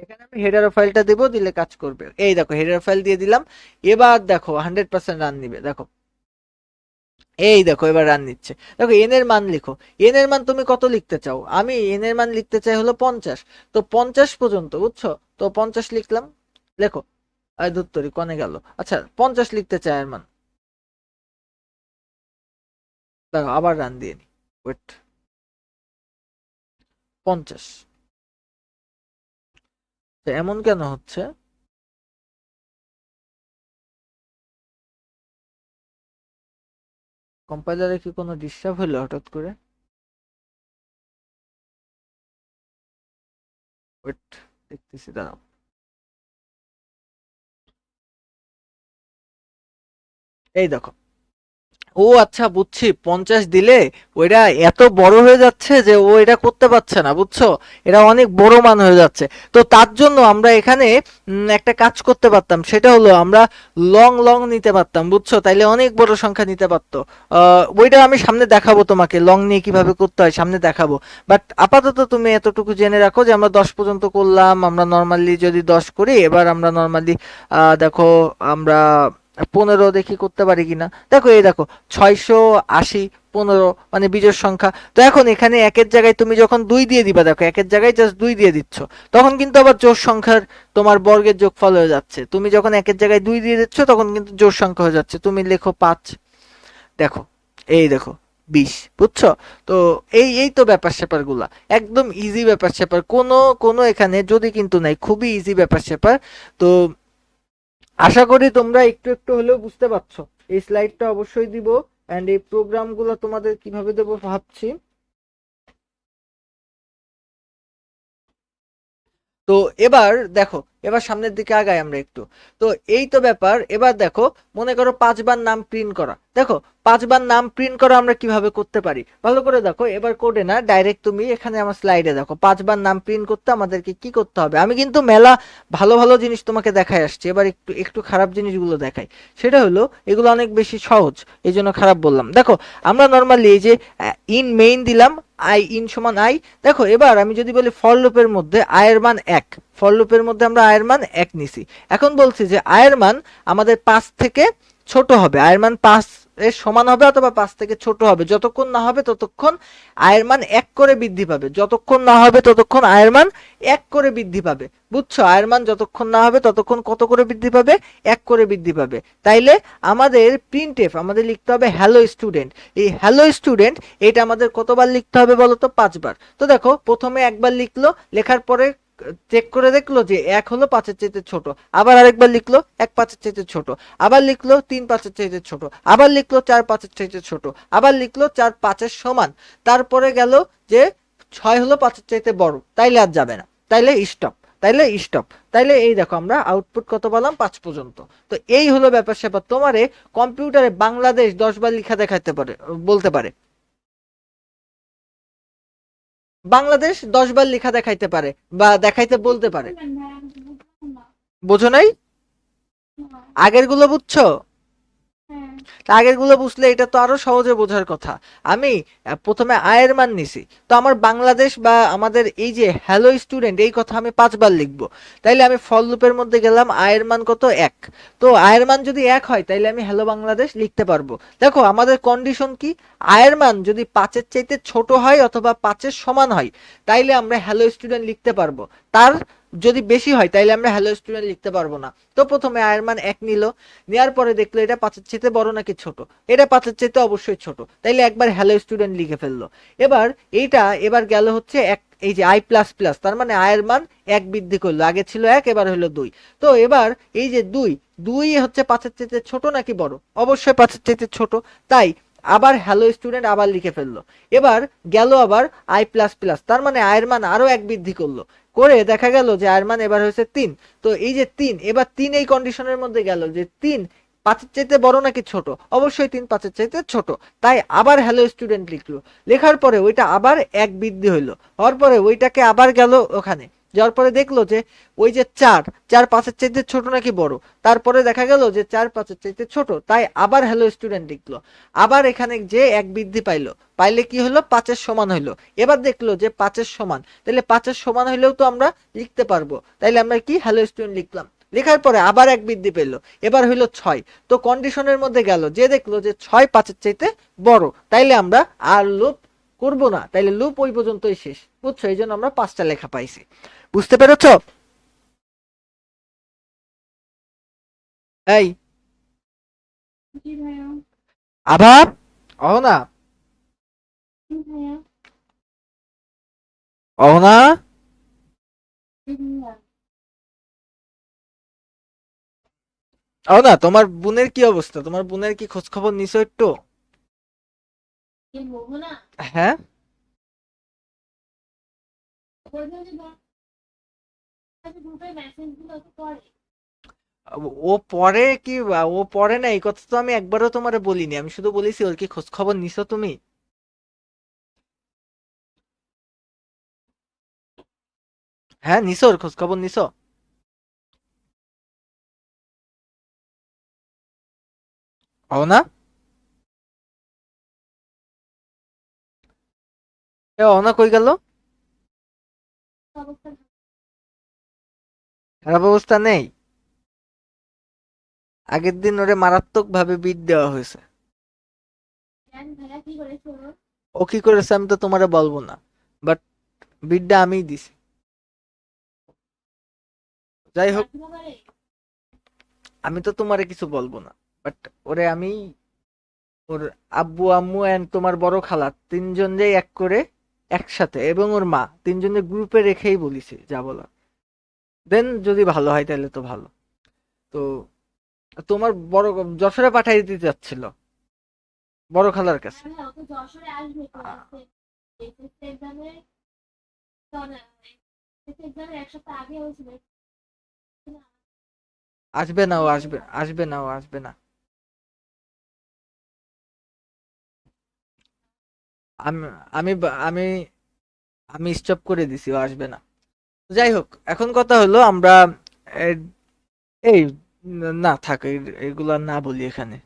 এখানে আমি হেডারো ফাইলটা দেব, দিলে কাজ করবে। এই দেখো হেডারো ফাইল দিয়ে দিলাম। এবার দেখো 100% রান নিবে, দেখো এই দেখো এবার রান নিচ্ছে। দেখো এন এর মান লিখো, এন এর মান তুমি কত লিখতে চাও? আমি এন এর মান লিখতে চাই হলো 50, তো 50 পর্যন্ত, বুঝছো? তো 50 লিখলাম, লেখো। ধুত্তরি কনে গেল, আচ্ছা 50 লিখতে চাই এর মান। দেখো আবার রান দিয়ে নি, ওয়েট 50, তো এমন কেন হচ্ছে? কম্পাইলারে কি কোনো ডিস্টার্ব হলো হঠাৎ করে? ওয়েট দেখতেছি, দাঁড়াও। এই দেখো, ও আচ্ছা বুঝছি, 50 দিলে ওইটা এত বড় হয়ে যাচ্ছে যে ও এটা করতে পারছে না, বুঝছো? এটা অনেক বড় মান হয়ে যাচ্ছে। তো তার জন্য আমরা এখানে একটা কাজ করতে পারতাম, সেটা হলো আমরা লং লং নিতে পারতাম, বুঝছো? তাইলে অনেক বড় সংখ্যা নিতে পারতো। ওইটা আমি সামনে দেখাবো তোমাকে, লং নিয়ে কিভাবে করতে হয় সামনে দেখাবো। বাট আপাতত তুমি এতটুকু জেনে রাখো যে আমরা 10 পর্যন্ত করলাম। আমরা নর্মালি যদি 10 করি, এবার আমরা নর্মালি দেখো আমরা 15 দেখি করতে পারি কিনা। দেখো এই দেখো 680 15 মানে বিজোড় সংখ্যা। তো এখন এখানে একের জায়গায় তুমি যখন 2 দিয়ে দিবা, দেখো একের জায়গায় জাস্ট 2 দিয়ে দিচ্ছ, তখন কিন্তু আবার জোড় সংখ্যার তোমার বর্গের যোগফল হয়ে যাচ্ছে। তুমি যখন একের জায়গায় 2 দিয়ে দিচ্ছ তখন কিন্তু জোড় সংখ্যা হয়ে যাচ্ছে। তুমি লেখো 5, দেখো এই দেখো 20, বুঝছো? তো এই তো ব্যাপার স্যাপার গুলা একদম ইজি ব্যাপার স্যাপার, কোনো কোনো এখানে যদি কিন্তু নাই, খুবই ইজি ব্যাপার স্যাপার। তো আশা করি তোমরা একটু একটু হলেও বুঝতে পারছো। এই স্লাইডটা অবশ্যই দিব, এন্ড এই প্রোগ্রামগুলো তোমাদের কিভাবে দেবো ভাবছি। তো এবার দেখো, এবার সামনের দিকে আগাই আমরা একটু। তো এই তো ব্যাপার। এবার দেখো, মনে করো 5 বার নাম প্রিন্ট করা। দেখো 5 বার নাম প্রিন্ট করা আমরা কিভাবে করতে পারি, ভালো করে দেখো। এবার কোডে না, ডাইরেক্ট তুমি এখানে আমার স্লাইডে দেখো, 5 বার নাম প্রিন্ট করতে আমাদেরকে কি করতে হবে। আমি কিন্তু মেলা ভালো ভালো জিনিস তোমাকে দেখাই আসছি, এবার একটু একটু খারাপ জিনিসগুলো দেখাই। সেটা হলো এগুলো অনেক বেশি সহজ, এই জন্য খারাপ বললাম। দেখো আমরা নর্মালি এই যে ইন মেইন দিলাম, ইন সমান আই। দেখো এবার আমি যদি বলি ফর লুপের মধ্যে আয়ের মান 1, ফর লুপের মধ্যে আমরা আয়ের মান 1 নিছি। এখন বলছি যে আয়ের মান আমাদের 5 থেকে ছোট হবে, আয়ের মান 5 এর সমান হবে অথবা 5 থেকে ছোট হবে। যতক্ষণ না হবে ততক্ষণ আয়ের মান 1 করে বৃদ্ধি পাবে, যতক্ষণ না হবে ততক্ষণ আয়ের মান 1 করে বৃদ্ধি পাবে। বুঝছো? আয়ের মান যতক্ষণ না হবে ততক্ষণ কত করে বৃদ্ধি পাবে? 1 করে বৃদ্ধি পাবে। তাইলে আমাদের প্রিন্টএফ আমাদের লিখতে হবে হ্যালো স্টুডেন্ট। এই হ্যালো স্টুডেন্ট এটা আমাদের কতবার লিখতে হবে বলো তো? 5 বার। তো দেখো প্রথমে একবার লিখলো, লেখার পরে চেক করে দেখলো যে 1 হলো 5-এর চাইতে ছোট, আবার আরেকবার লিখলো 1 5-এর চাইতে ছোট, আবার লিখলো 3 5-এর চাইতে ছোট, আবার লিখলো 4 5-এর চাইতে ছোট, আবার লিখলো 4 5-এর সমান, তারপরে গেল যে 6 হলো 5-এর চাইতে বড়, তাইলে আর যাবে না, তাইলে স্টপ, তাইলে স্টপ। তাইলে এই দেখো আমরা আউটপুট কত পেলাম? 5 পর্যন্ত। তো এই হলো ব্যাপার স্যাপার। তোমারে কম্পিউটারে বাংলাদেশ 10 বার লেখা দেখাতে পারে, বলতে পারে বাংলাদেশ 10 বার লেখা দেখাইতে পারে বা দেখাইতে বলতে পারে। বললেন ভাই, আমি তো বুঝলাম না। বোঝো নাই? না। আগের গুলো বুঝছো? হ্যাঁ। আগের গুলো বুঝলে এটা তো আরো সহজে বোঝার কথা। আমি প্রথমে আয়ের মান নিছি, তো আমার বাংলাদেশ বা আমাদের এই যে হ্যালো স্টুডেন্ট এই কথা আমি 5 বার লিখবো। তাইলে আমি ফর লুপের মধ্যে গেলাম, আয়ের মান কত? 1। তো আয়ের মান যদি 1 হয় তাইলে আমি হ্যালো বাংলাদেশ লিখতে পারবো। দেখো আমাদের কন্ডিশন কি? আয়ের মান যদি 5-এর চাইতে ছোট হয় অথবা 5-এর সমান হয় তাইলে আমরা হ্যালো স্টুডেন্ট লিখতে পারবো। তার যদি বেশি হয় তাইলে আমরা হ্যালো স্টুডেন্ট লিখতে পারবো না। তো প্রথমে আয়ের মান 1 নিল, নেওয়ার পরে দেখলো এটা 5-এর চাইতে বড় নাকি ছোট, এটা 5-এর চাইতে অবশ্যই ছোট, তাইলে একবার হ্যালো স্টুডেন্ট লিখে ফেললো। এবার এইটা এবার গেল হচ্ছে এক, এই যে আই প্লাস প্লাস, তার মানে আয়ের মান 1 বৃদ্ধি করলো, আগে ছিল 1 এবার হলো 2। তো এবার এই যে 2 2 হচ্ছে 5-এর চাইতে ছোট নাকি বড়? অবশ্যই 5-এর চাইতে ছোট, তাই আবার হ্যালো স্টুডেন্ট আবার লিখে ফেললো। এবার গেল আবার আই প্লাস প্লাস, তার মানে আয়ের মান আরো 1 বৃদ্ধি করলো, করে দেখা গেল যে আয়ের মান এবার হয়েছে 3। তো এই যে 3, এবার 3 এই কন্ডিশনের মধ্যে গেল যে 3 5-এর চাইতে বড় নাকি ছোট? অবশ্যই 3 5-এর চাইতে ছোট, তাই আবার হ্যালো স্টুডেন্ট লিখলো। লেখার পরে ওইটা আবার 1 বৃদ্ধি হইলো, হওয়ার পরে ওইটাকে আবার গেল ওখানে, যাওয়ার পরে দেখলো যে ওই যে 4 4 5-এর চাইতে ছোট নাকি বড়? তারপরে দেখা গেল যে 4 5-এর চাইতে ছোট, তাই আবার হ্যালো স্টুডেন্ট লিখলো। আবার এখানে যে 1 বৃদ্ধি পাইলো, পাইলে কি হলো? 5-এর সমান হইলো। এবার দেখলো যে 5-এর সমান, তাহলে 5-এর সমান হইলেও তো আমরা লিখতে পারবো, তাইলে আমরা কি হ্যালো স্টুডেন্ট লিখলাম। লেখার পরে আবার 1 বৃদ্ধি পেলো, এবার হইলো 6। তো কন্ডিশনের মধ্যে গেল যে দেখলো যে 6 5-এর চাইতে বড়, তাইলে আমরা আর লুপ করব না, তাইলে লুপ ওই পর্যন্তই শেষ। বুঝছো? এই জন্য আমরা 5টা লেখা পাইছি। বুঝতে পেরেছো? এই জি ভাইয়া। আভা, অহনা, জি ভাইয়া। অহনা, জি ভাইয়া। অহনা, তোমার বোনের কি অবস্থা? তোমার বোনের কি খোঁজ খবর নিছো একটু? কি বলবো না? হ্যাঁ, বলবেন যে গ্রুপে মেসেজ গুলো তো করে। ও পরে কি, ও পরে না এই কথা তো আমি একবারও তোমারে বলিনি, আমি শুধু বলেছি ওর কি খোঁজ খবর নিছো তুমি? হ্যাঁ নিছো, ওর খোঁজ খবর নিছো? অহনা, এ অহনা কই গেল? অবস্থা খারাপ অবস্থা নেই? আগের দিন ওরে মারাত্মক ভাবে বিট দেওয়া হয়েছে। জান ভাইয়া কি করেছে ওর? ও কি করেছে আমি তো তোমারে বলবো না, বাট বিটটা আমিই দিছি। যাই হোক, কাকিমা করে? আমি তো তোমারে কিছু বলবো না, বাট ওরে আমি, ওর আব্বু আম্মু এন্ড তোমার বড় খালা তিনজনকেই এক করে একসাথে এবং ওর মা তিনজনের গ্রুপে রেখেই বলিছি যা বলার। দেন যদি ভালো হয় তাহলে তো ভালো। তো তোমার বড় যশোরে পাঠাই দিতে যাচ্ছিল বড় খালার কাছে। হ্যাঁ ভাইয়া, ও তো যশোরে আসবে ক্লাসে। এসএসসি এক্সামে এসএসসি এক্সামের 1 সপ্তাহ আগে হয়েছিল। আসবে না ও, আসবে আসবে না ও, আসবে না। আমি আমি আমি আমি স্টপ করে দিছি, ও আসবে না। যাই হোক, এখন কথা হলো আমরা এ- এই না থাক, এগুলা না বলি এখানে।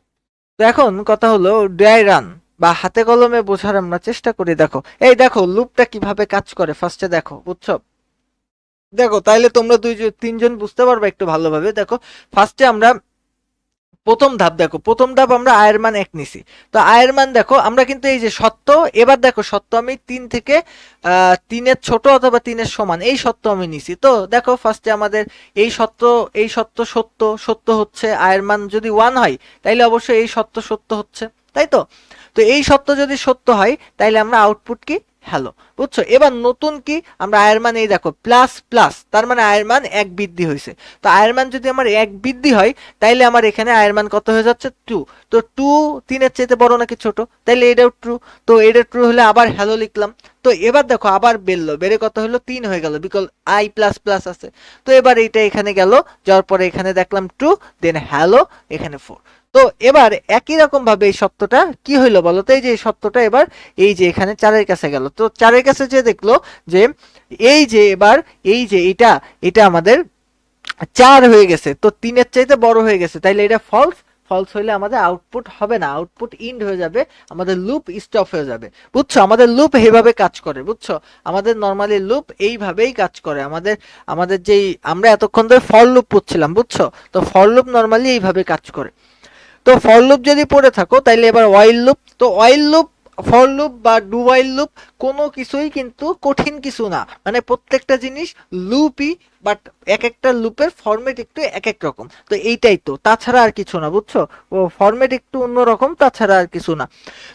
তো এখন কথা হলো ড্রাই রান বা হাতে কলমে বোঝার আমরা চেষ্টা করি। দেখো এই দেখো লুপটা কিভাবে কাজ করে, ফার্স্টে দেখো, বুঝছো? দেখো তাইলে তোমরা তিনজন বুঝতে পারবে একটু ভালোভাবে। দেখো ফার্স্টে আমরা প্রথম ধাপ, দেখো প্রথম ধাপ আমরা আয়ের মান এক নিছি। তো আয়ের মান দেখো আমরা কিন্তু এই যে সত্য, এবার দেখো সত্য আমি 3 থেকে 3-এর ছোট অথবা 3-এর সমান এই সত্য আমি নিছি। তো দেখো ফার্স্টে আমাদের এই সত্য, এই সত্য সত্য, সত্য হচ্ছে আয়ের মান যদি 1 হয় তাইলে অবশ্যই এই সত্য সত্য হচ্ছে, তাই তো? তো এই সত্য যদি সত্য হয় তাইলে আমরা আউটপুট কি হ্যালো, বুঝছো? এবার নতুন কি আমরা আয়ের মান এই দেখো প্লাস প্লাস, তার মানে আয়ের মান 1 বৃদ্ধি হয়েছে। তো আয়ের মান যদি আমার 1 বৃদ্ধি হয় তাইলে আমার এখানে আয়ের মান কত হয়ে যাচ্ছে 2। তো 2 3-এর চাইতে বড় নাকি ছোট? তাইলে এটাও ট্রু। তো এটা ট্রু হলে আবার হ্যালো লিখলাম। তো এবার দেখো আবার বেরলো, বেড়ে কত হলো 3 হয়ে গেল, বিকজ আই প্লাস প্লাস আছে। তো এবার এইটা এখানে গেল, যাওয়ার পরে এখানে দেখলাম ট্রু, দেন হ্যালো, এখানে 4। তো এবার একই রকম ভাবে এই সত্যটা কি হইলো বলো তো? এই যে এই সত্যটা এবার এই যে এখানে 4-এর কাছে গেল। তো 4-এর কাছে যে দেখলো যে এই যে এবার এই যে এটা এটা আমাদের 4 হয়ে গেছে, তো 3-এর চাইতে বড় হয়ে গেছে, তাইলে এটা ফলস। ফলস হইলে আমাদের আউটপুট হবে না, আউটপুট ইন্ড হয়ে যাবে, আমাদের লুপ স্টপ হয়ে যাবে, বুঝছো? আমাদের লুপ এইভাবে কাজ করে, বুঝছো? আমাদের নর্মালি লুপ এইভাবেই কাজ করে। আমাদের আমাদের যেই আমরা এতক্ষণ ধরে ফর লুপ পড়ছিলাম, বুঝছো? তো ফর লুপ নর্মালি এইভাবে কাজ করে। তো ফর লুপ যদি পড়ে থাকো তাইলে এবার ওয়াইল লুপ। তো ওয়াইল লুপ, ফর লুপ বা ডু ওয়াইল লুপ কোনো কিছুই কিন্তু কঠিন কিছু না, মানে প্রত্যেকটা জিনিস লুপই, বাট এক একটা লুপের ফরম্যাট একটু এক এক রকম। তো এইটাই তো, তাছাড়া আর কিছু না, বুঝছো? ও ফরম্যাট একটু অন্যরকম, তাছাড়া আর কিছু না।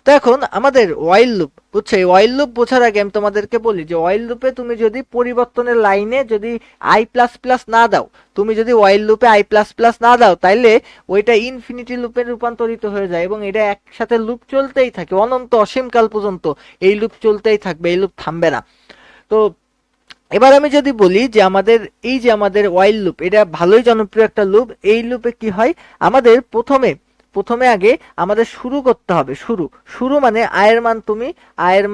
তো এখন আমাদের ওয়াইল লুপ, বুঝছো? এই ওয়াইল লুপ বোঝার আগে আমি তোমাদেরকে বলি যে ওয়াইল লুপে তুমি যদি পরিবর্তনের লাইনে যদি আই প্লাস প্লাস না দাও, তুমি যদি ওয়াইল লুপে আই প্লাস প্লাস না দাও তাইলে ওইটা ইনফিনিটি লুপে রূপান্তরিত হয়ে যায় এবং এটা একসাথে লুপ চলতেই থাকে অনন্ত অসীমকাল পর্যন্ত। এই লুপ চলতেই থাকবে, এই লুপ থামবে না। তো এবার আমি যদি বলি যে আমাদের এই যে আমাদের ওয়াইল লুপ, এটা ভালোই জনপ্রিয় একটা লুপ। এই লুপে কি হয়, আমাদের প্রথমে প্রথমে আগে আমাদের শুরু করতে হবে। শুরু শুরু মানে আয়ের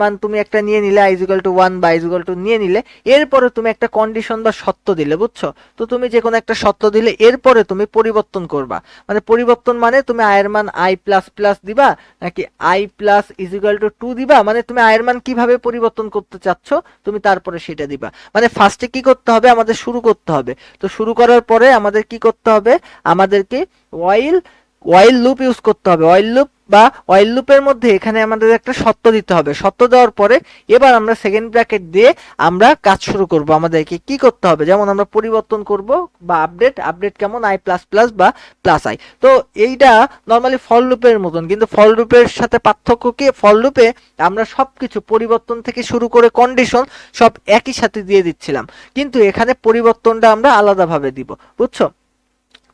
মান তুমি একটা নিয়ে নিলে, আই ইজ ইকুয়াল টু 1 বা আই ইজ ইকুয়াল টু নিয়ে নিলে, এরপরে তুমি একটা কন্ডিশন বা সত্য দিলে, বুঝছো? তো তুমি যে কোনো একটা সত্য দিলে এরপরে তুমি পরিবর্তন করবা। মানে পরিবর্তন মানে তুমি আয়ের মান আই প্লাস প্লাস দিবা নাকি I plus is equal two 2 দিবা, মানে তুমি আয়ের মান কিভাবে পরিবর্তন করতে চাচ্ছ তুমি তারপরে সেটা দিবা। মানে ফার্স্টে কি করতে হবে, আমাদের শুরু করতে হবে। তো শুরু করার পরে আমাদের কি করতে হবে, আমাদেরকে ওয়াইল ওয়াইল লুপ ইউজ করতে হবে। ওয়াইল লুপ বা ওয়াইল লুপের মধ্যে এখানে আমাদের একটা সত্য দিতে হবে। সত্য দেওয়ার পরে এবার আমরা সেকেন্ড ব্র্যাকেট দিয়ে আমরা কাজ শুরু করব। আমাদেরকে কি করতে হবে, যেমন আমরা পরিবর্তন করব বা আপডেট, আপডেট কেমন আই প্লাস প্লাস বা প্লাস আই। তো এইটা নর্মালি ফর লুপের মতন, কিন্তু ফর লুপের সাথে পার্থক্য কি, ফর লুপে আমরা সবকিছু পরিবর্তন থেকে শুরু করে কন্ডিশন সব একই সাথে দিয়ে দিচ্ছিলাম, কিন্তু এখানে পরিবর্তনটা আমরা আলাদাভাবে দিব, বুঝছো?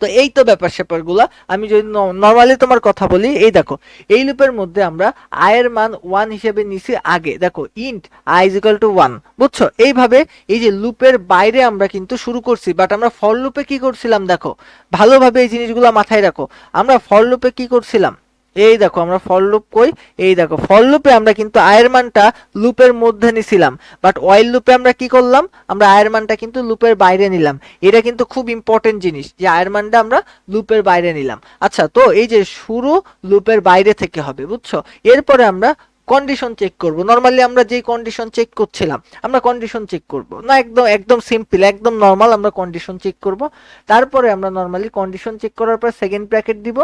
তো এই তো ব্যাপার স্যাপার গুলা। আমি যদি নর্মালি তোমার কথা বলি, এই দেখো এই লুপের মধ্যে আমরা আয়ের মান 1 হিসেবে নিছি আগে, দেখো int I is equal two 1, বুঝছো? এইভাবে এই যে লুপের বাইরে আমরা কিন্তু শুরু করছি, বাট আমরা ফর লুপে কি করছিলাম দেখো, ভালোভাবে এই জিনিসগুলো মাথায় রাখো। আমরা ফর লুপে কি করছিলাম, এই দেখো আমরা ফর লুপ কই, এই দেখো ফর লুপে আমরা কিন্তু আয়ের মানটা লুপের মধ্যে নিছিলাম, বাট ওয়াইল লুপে আমরা কি করলাম, আমরা আয়ের মানটা কিন্তু লুপের বাইরে নিলাম। এটা কিন্তু খুব ইম্পর্টেন্ট জিনিস যে আয়ের মানটা আমরা লুপের বাইরে নিলাম। আচ্ছা, তো এই যে শুরু লুপের বাইরে থেকে হবে, বুঝছো? এরপরে আমরা কন্ডিশন চেক করব। নরমালি আমরা যেই কন্ডিশন চেক করছিলাম, আমরা কন্ডিশন চেক করব না, একদম একদম সিম্পল একদম নর্মাল আমরা কন্ডিশন চেক করব। তারপরে আমরা নরমালি কন্ডিশন চেক করার পর সেকেন্ড ব্র্যাকেট দিব,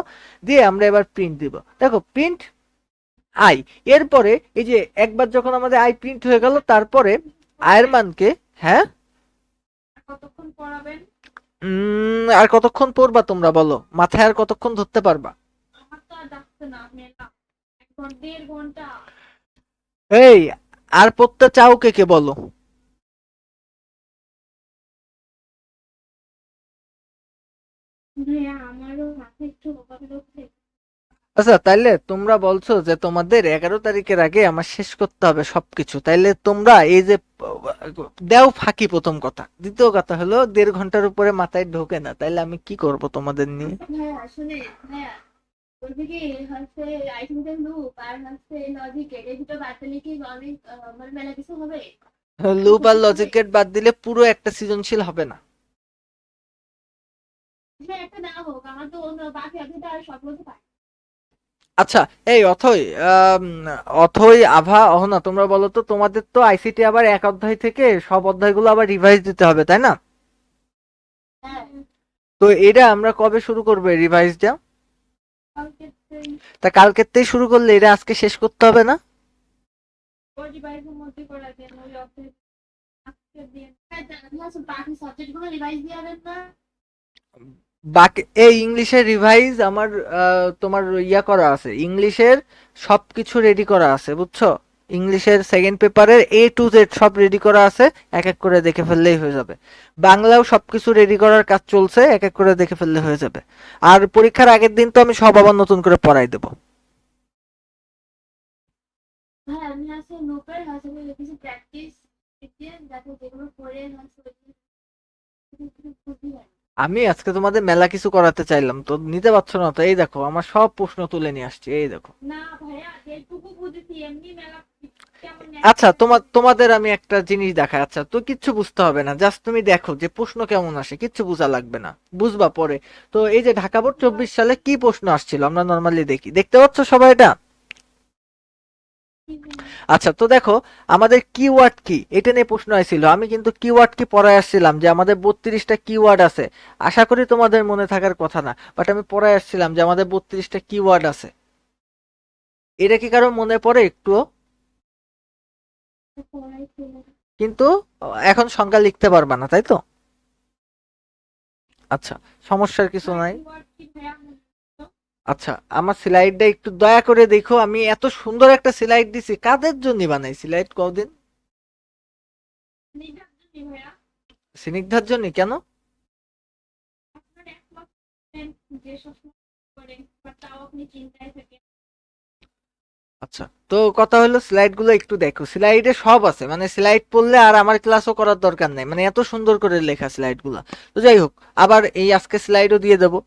দিয়ে আমরা এবার প্রিন্ট দিব। দেখো প্রিন্ট আই, এরপরে এই যে একবার যখন আমাদের আই প্রিন্ট হয়ে গেল, তারপরে আয়ের মানকে, হ্যাঁ কতক্ষণ পড়াবেন? আর কতক্ষণ পড়বা তোমরা বলো, মাথায় আর কতক্ষণ ধরতে পারবা? আমার তো আর যাচ্ছে না, আপনি এখন 1.5 ঘন্টা। এই আর পড়তে চাও কে কে বলো? ভাইয়া আমারও মাথায় একটু লোকাল হচ্ছে। আচ্ছা, তাইলে তোমরা বলছো যে তোমাদের 11 তারিখের আগে আমার শেষ করতে হবে সবকিছু, তাইলে তোমরা এই যে দেও ফাঁকি, প্রথম কথা। দ্বিতীয় কথা হলো 1.5 ঘন্টার উপরে মাথায় ঢোকে না, তাইলে আমি কি করব তোমাদের নিয়ে? ভাইয়া আসলে ভাইয়া বলতে কি হচ্ছে, আইসিমিটার লুপ আর হচ্ছে লজিক এর ভিতর বাদ দিলে কি অনেক মানে মেলা কিছু হবে। লুপ আর লজিক গেট বাদ দিলে পুরো একটা সৃজনশীল হবে না। হ্যাঁ একটা না হোক, আমার তো অন্য বাকি আছে আর সব বলতে পারি। আচ্ছা, এই অথই, আম, অথই, আভা, অহনা, তোমরা বলো তো, তোমাদের তো আইসিটি আবার এক অধ্যায় থেকে সব অধ্যায়গুলো আবার রিভাইজ দিতে হবে, তাই না? হ্যাঁ। তো এটা আমরা কবে শুরু করবো রিভাইজটা? কালকে তা কালকেতেই শুরু করলে এটা আজকে শেষ করতে হবে না? ওই ডিভাইসের মধ্যে করা যায় ওই অফিস আজকে দিয়ে বাকি সাবজেক্ট গুলো রিভাইজ দিয়ে হবেন না। বাকি এই ইংলিশের রিভাইজ আমার, তোমার ইয়া করা আছে, ইংলিশের সবকিছু রেডি করা আছে, বুঝছো? ইংলিশের সেকেন্ড পেপারের A to Z সব রেডি করা আছে, এক এক করে দেখে ফেললেই হয়ে যাবে। বাংলাও সবকিছু রেডি করার কাজ চলছে, এক এক করে দেখে ফেললে হয়ে যাবে। আর পরীক্ষার আগের দিন তো আমি সব আবার নতুন করে পড়াই দেবো। হ্যাঁ আমি আছে নোপের আছে কিছু প্র্যাকটিস দিয়ে দেখো যেগুলো পড়ে আছে বুঝি হয়। আমি আজকে তোমাদের মেলা কিছু করাতে চাইলাম তো নিতে পারছো না, তো এই দেখো আমার সব প্রশ্ন তুলে নিয়ে আসছি, এই দেখো। না ভাইয়া যেটুকু বুঝেছি এমনি মেলা কেমন আচ্ছা, ন্যাচারাল। তোমাদের আমি একটা জিনিস দেখাই, আচ্ছা তো কিচ্ছু বুঝতে হবে না, জাস্ট তুমি দেখো যে প্রশ্ন কেমন আসে, কিচ্ছু বোঝা লাগবে না, বুঝবা পরে। তো এই যে ঢাকা বোর্ড 24 সালে কি প্রশ্ন আসছিল আমরা নর্মালি দেখি, দেখতে পাচ্ছ সবাই এটা? আচ্ছা তো দেখো, আমাদের কিওয়ার্ড কি এটা নিয়ে প্রশ্ন আসছিল, আমি কিন্তু কিওয়ার্ড কি পড়ায় আসছিলাম যে আমাদের 32টা কিওয়ার্ড আছে। আশা করি তোমাদের মনে থাকার কথা না, বাট আমি পড়ায় আসছিলাম যে আমাদের 32টা কিওয়ার্ড আছে। এটা কি কারো মনে পড়ে একটুও? কিন্তু এখন সংখ্যা লিখতে পারবা না, তাই তো? আচ্ছা, সমস্যার কিছু নাই। আচ্ছা, আমার স্লাইডটা একটু দয়া করে দেখো, আমি এত সুন্দর একটা স্লাইড দিছি, কাদের জন্য বানাই স্লাইড কদিন? ভাইয়া স্নিগ্ধার জন্য কেন? আপনার একমাত্র যে সবসময় করে বাট তাও আপনি চিন্তায় থাকেন। আচ্ছা, তো কথা হলো স্লাইড গুলো একটু দেখো, স্লাইডে সব আছে, মানে স্লাইড পড়লে আর আমার ক্লাসও করার দরকার নাই, মানে এত সুন্দর করে লেখা স্লাইড গুলা। তো যাই হোক, আবার এই আজকে স্লাইডও দিয়ে দেবো।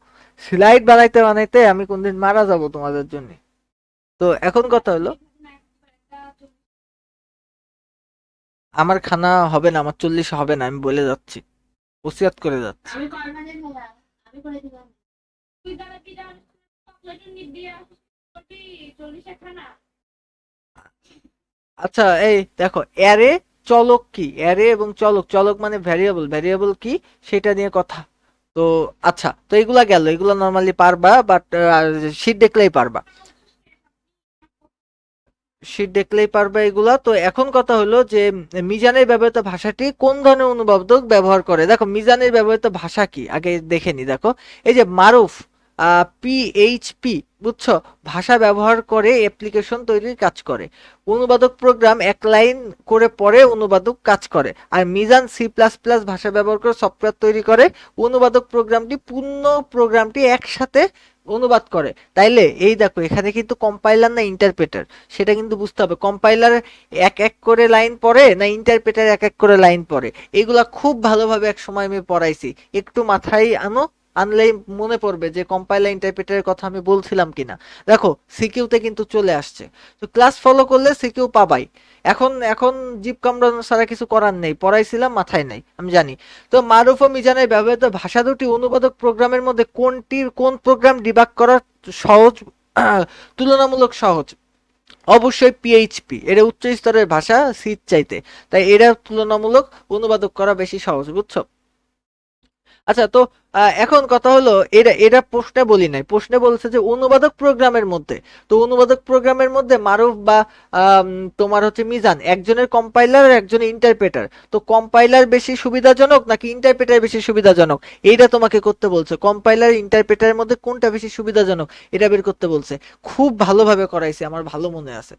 স্লাইড বানাইতে বানাইতে আমি কোনদিন মারা যাব তোমাদের জন্য। তো এখন কথা হলো, আমার খানা হবে না, আমার 40 হবে না, আমি বলে যাচ্ছি, ওসিয়াত করে যাচ্ছি। আমি করবানে ভাইয়া আমি করে দিলাম। তুই দাঁড়া তুই দাঁড়া চকলেট নিয়ে দিয়ে আসবি 40 খানা। আচ্ছা, এই দেখো, অ্যারে চলক কি, অ্যারে এবং চলক, চলক মানে ভ্যারিয়েবল, ভ্যারিয়েবল কি সেটা নিয়ে কথা। তো আচ্ছা, তো এগুলা গেল, এগুলা নর্মালি পারবা, বাট শীট দেখলেই পারবা, শীট দেখলেই পারবা এগুলা। তো এখন কথা হলো যে মিজানের ব্যবহৃত ভাষাটি কোন ধরনের অনুবাদক ব্যবহার করে, দেখো মিজানের ব্যবহৃত ভাষা কি আগে দেখে নি, দেখো এই যে মারুফ, PHP, বুঝছো, ভাষা ব্যবহার করে অ্যাপ্লিকেশন তৈরির কাজ করে। অনুবাদক প্রোগ্রাম এক লাইন করে পড়ে অনুবাদক কাজ করে। আর মিজান C++ ভাষা ব্যবহার করে সফটওয়্যার তৈরি করে। অনুবাদক প্রোগ্রামটি পূর্ণ প্রোগ্রামটি একসাথে অনুবাদ করে। তাইলে এই দেখো এখানে কিন্তু কম্পাইলার না ইন্টারপ্রেটার, সেটা কিন্তু বুঝতে হবে। কম্পাইলার এক এক করে লাইন পড়ে না ইন্টারপ্রেটার এক এক করে লাইন পড়ে, এগুলা খুব ভালোভাবে এক সময় আমি পড়াইছি, একটু মাথায় আনো, আনলেই মনে পড়বে যে কম্পাইলার ইন্টারপ্রেটারের কথা আমি বলছিলাম কিনা। দেখো সিকিউতে কিন্তু চলে আসছে, তো ক্লাস ফলো করলে সিকিউ পাবাই। এখন এখন জিপ কামড়ানো ছাড়া কিছু করার নেই, পড়াইছিলাম মাথায় নাই আমি জানি। তো মারুফ ও মিজানের ব্যবহৃত ভাষা দুটি অনুবাদক প্রোগ্রামের মধ্যে কোন প্রোগ্রাম ডিবাগ করা সহজ, তুলনামূলক সহজ? অবশ্যই PHP, এটা উচ্চ স্তরের ভাষা সির চাইতে, তাই এটা তুলনামূলক অনুবাদক করা বেশি সহজ, বুঝছো? আচ্ছা তো এখন কথা হলো, এটা এটা প্রশ্নে বলি নাই, প্রশ্নে বলছে যে অনুবাদক প্রোগ্রামের মধ্যে, তো অনুবাদক প্রোগ্রামের মধ্যে মারুফ বা আম, তোমার হচ্ছে মিজান, একজনের কম্পাইলার আর একজনের ইন্টারপ্রেটার, তো কম্পাইলার বেশি সুবিধাজনক নাকি ইন্টারপ্রেটার বেশি সুবিধাজনক, এইটা তোমাকে করতে বলছে। কম্পাইলার ইন্টারপ্রেটারের মধ্যে কোনটা বেশি সুবিধাজনক এটা বের করতে বলছে। খুব ভালোভাবে করাইছে, আমার ভালো মনে আছে।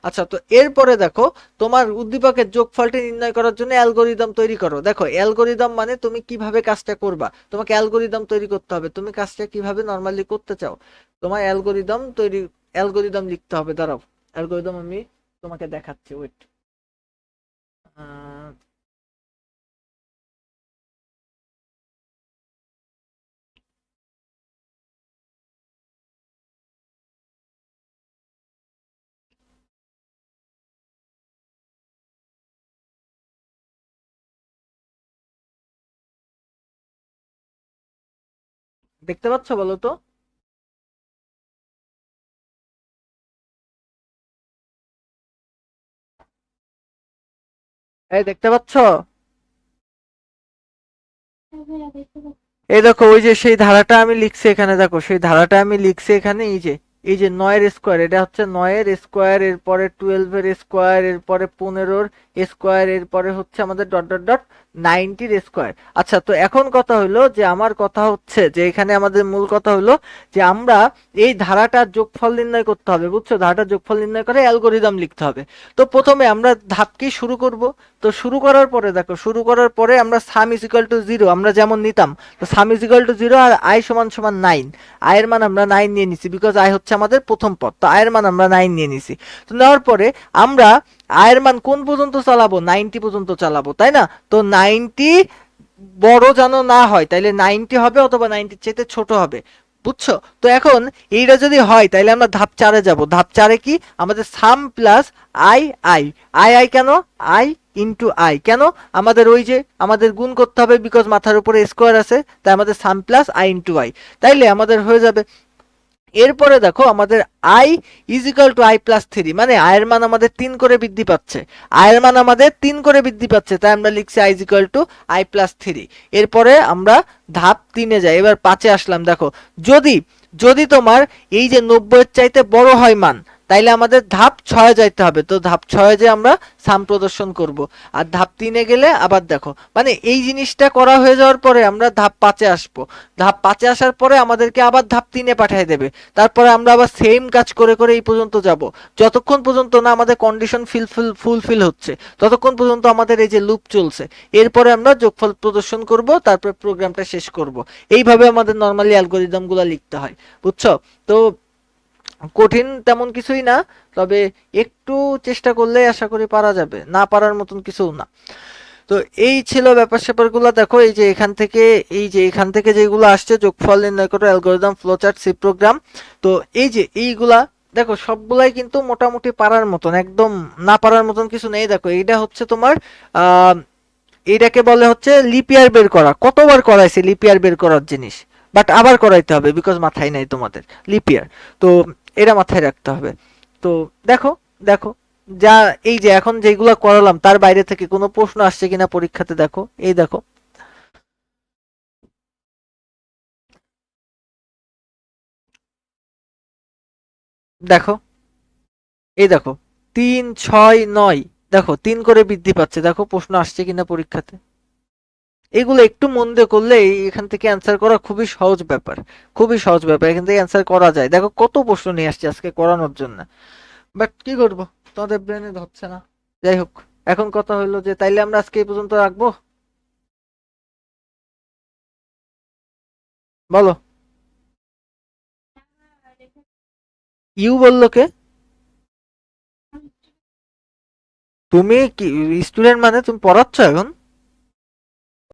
আচ্ছা তো এরপরে দেখো, তোমার উদ্দীপকের যোগফলটি নির্ণয় করার জন্য অ্যালগোরিদম তৈরি করো। দেখো অ্যালগোরিদম মানে তুমি কিভাবে কাজটা করবা, তোমাকে অ্যালগোরিদম তৈরি করতে হবে, তুমি কাজটা কিভাবে নর্মালি করতে চাও, তোমার অ্যালগোরিদম তৈরি, অ্যালগোরিদম লিখতে হবে। দাঁড়াও, অ্যালগোরিদম আমি তোমাকে দেখাচ্ছি, ওয়েট। দেখতে পাচ্ছ বলো তো? এই দেখতে পাচ্ছ? হ্যাঁ ভাইয়া দেখতে পাচ্ছি। এই দেখো ওই যে সেই ধারাটা আমি লিখছি এখানে, দেখো সেই ধারাটা আমি লিখছি এখানে, এই যে 9 এর স্কোয়ার, এটা হচ্ছে 9 এর স্কোয়ার, এরপরে 12 এর স্কোয়ার, এরপরে 15 এর স্কোয়ার, এরপরে হচ্ছে আমাদের ডট ডট ডট 90 এর স্কোয়ার। আচ্ছা, তো এখন কথা হলো যে আমার কথা হচ্ছে যে এখানে আমাদের মূল কথা হলো যে আমরা এই ধারাটার যোগফল নির্ণয় করতে হবে, বুঝছো? ধারাটার যোগফল নির্ণয় করে অ্যালগরিদম লিখতে হবে। তো প্রথমে আমরা ধাপ কি শুরু করব। তো শুরু করার পরে দেখো, শুরু করার পরে আমরা সাম ইজ ইকুয়াল টু 0 আমরা যেমন নিতাম, তো সাম ইজ ইকুয়াল টু 0 আর আই সমান সমান 9। আয়ের মান আমরা 9 নিয়ে নিছি, বিকজ আই হচ্ছে আমাদের প্রথম পদ, তো আয়ের মান আমরা 9 নিয়ে নিছি। তো নেওয়ার পরে আমরা আয়ের মান কোন পর্যন্ত চালাবো? 90 পর্যন্ত চালাবো, তাই না? তো 90 বড় যেন না হয়, তাইলে 90 হবে অথবা 90 চাইতে ছোট হবে, বুঝছো? তো এখন এইটা যদি হয় তাইলে আমরা ধাপ 4-এ যাব। ধাপ 4-এ কি? আমাদের সাম plus I I I I can? I into I can? আমাদের ওই যে আমাদের গুণ করতে হবে, বিকজ মাথার উপরে স্কোয়ার আছে, তাই আমাদের সাম প্লাস আই ইন্টু আই, তাইলে আমাদের হয়ে যাবে। এরপরে দেখো আমাদের I is equal to I plus 3, মানে আয়ের মান আমাদের 3 করে বৃদ্ধি পাচ্ছে, আয়ের মান আমাদের 3 করে বৃদ্ধি পাচ্ছে, তাই আমরা লিখছি I is equal to I plus 3। এরপরে আমরা ধাপ 3-এ যাই, এবার 5-এ আসলাম। দেখো যদি যদি তোমার এই যে 90-এর চাইতে বড় হয় মান, তাইলে আমাদের ধাপ 6-এ যাইতে হবে। তো ধাপ 6-এ যে আমরা সাম প্রদর্শন করব। আর ধাপ 3-এ গেলে আবার দেখো, মানে এই জিনিসটা করা হয়ে যাওয়ার পরে আমরা ধাপ 5-এ আসবো। ধাপ 5-এ আসার পরে আমাদেরকে আবার ধাপ 3-এ পাঠিয়ে দেবে। তারপরে আমরা আবার সেম কাজ করে করে এই পর্যন্ত যাব, যতক্ষণ পর্যন্ত না আমাদের কন্ডিশন ফুলফিল হচ্ছে, ততক্ষণ পর্যন্ত আমাদের এই যে লুপ চলছে। এরপরে আমরা যোগফল প্রদর্শন করব, তারপর প্রোগ্রামটা শেষ করব। এইভাবে আমাদের নরমালি অ্যালগরিদম গুলা লিখতে হয়, বুঝছো? তো কঠিন তেমন কিছুই না, তবে একটু চেষ্টা করলে আশা করি পারা যাবে, না পারার মতন কিছু না। তো এই ছিল ব্যাপার স্যাপার গুলা। দেখো এই যে এখান থেকে যেগুলো আসছে, যোগফল নির্ণয় করো, অ্যালগরিদম, ফ্লোচার্ট, সি প্রোগ্রাম, তো এই যে এইগুলা দেখো সবগুলাই কিন্তু মোটামুটি পারার মতন, একদম না পারার মতন কিছু নেই। দেখো এইটা হচ্ছে তোমার আহ এইটাকে বলে হচ্ছে লিপিয়ার বের করা, কতবার করাইছে লিপিয়ার বের করার জিনিস, বাট আবার করাইতে হবে বিকজ মাথায় নাই তোমাদের লিপিয়ার, তো এটা মাথায় রাখতে হবে। তো দেখো দেখো যা এই যে এখন যেগুলা করালাম তার বাইরে থেকে কোনো প্রশ্ন আসছে কিনা পরীক্ষাতে, দেখো এই দেখো, দেখো এই দেখো 3 6 9, দেখো 3 করে বৃদ্ধি পাচ্ছে, দেখো প্রশ্ন আসছে কিনা পরীক্ষাতে। এগুলো একটু মন দিয়ে করলে এখান থেকে অ্যান্সার করা খুবই সহজ ব্যাপার, খুবই সহজ ব্যাপার, এখান থেকে অ্যান্সার করা যায়। দেখো কত প্রশ্ন নিয়ে আসছে আজকে করানোর জন্য, বাট কি করবো, তোমাদের ব্রেনে ধরছে না। যাই হোক, এখন কথা হলো যে তাইলে আমরা আজকে এই পর্যন্ত রাখবো, বলো। ইউ বললো কে? তুমি কি স্টুডেন্ট? মানে তুমি পড়াচ্ছ এখন?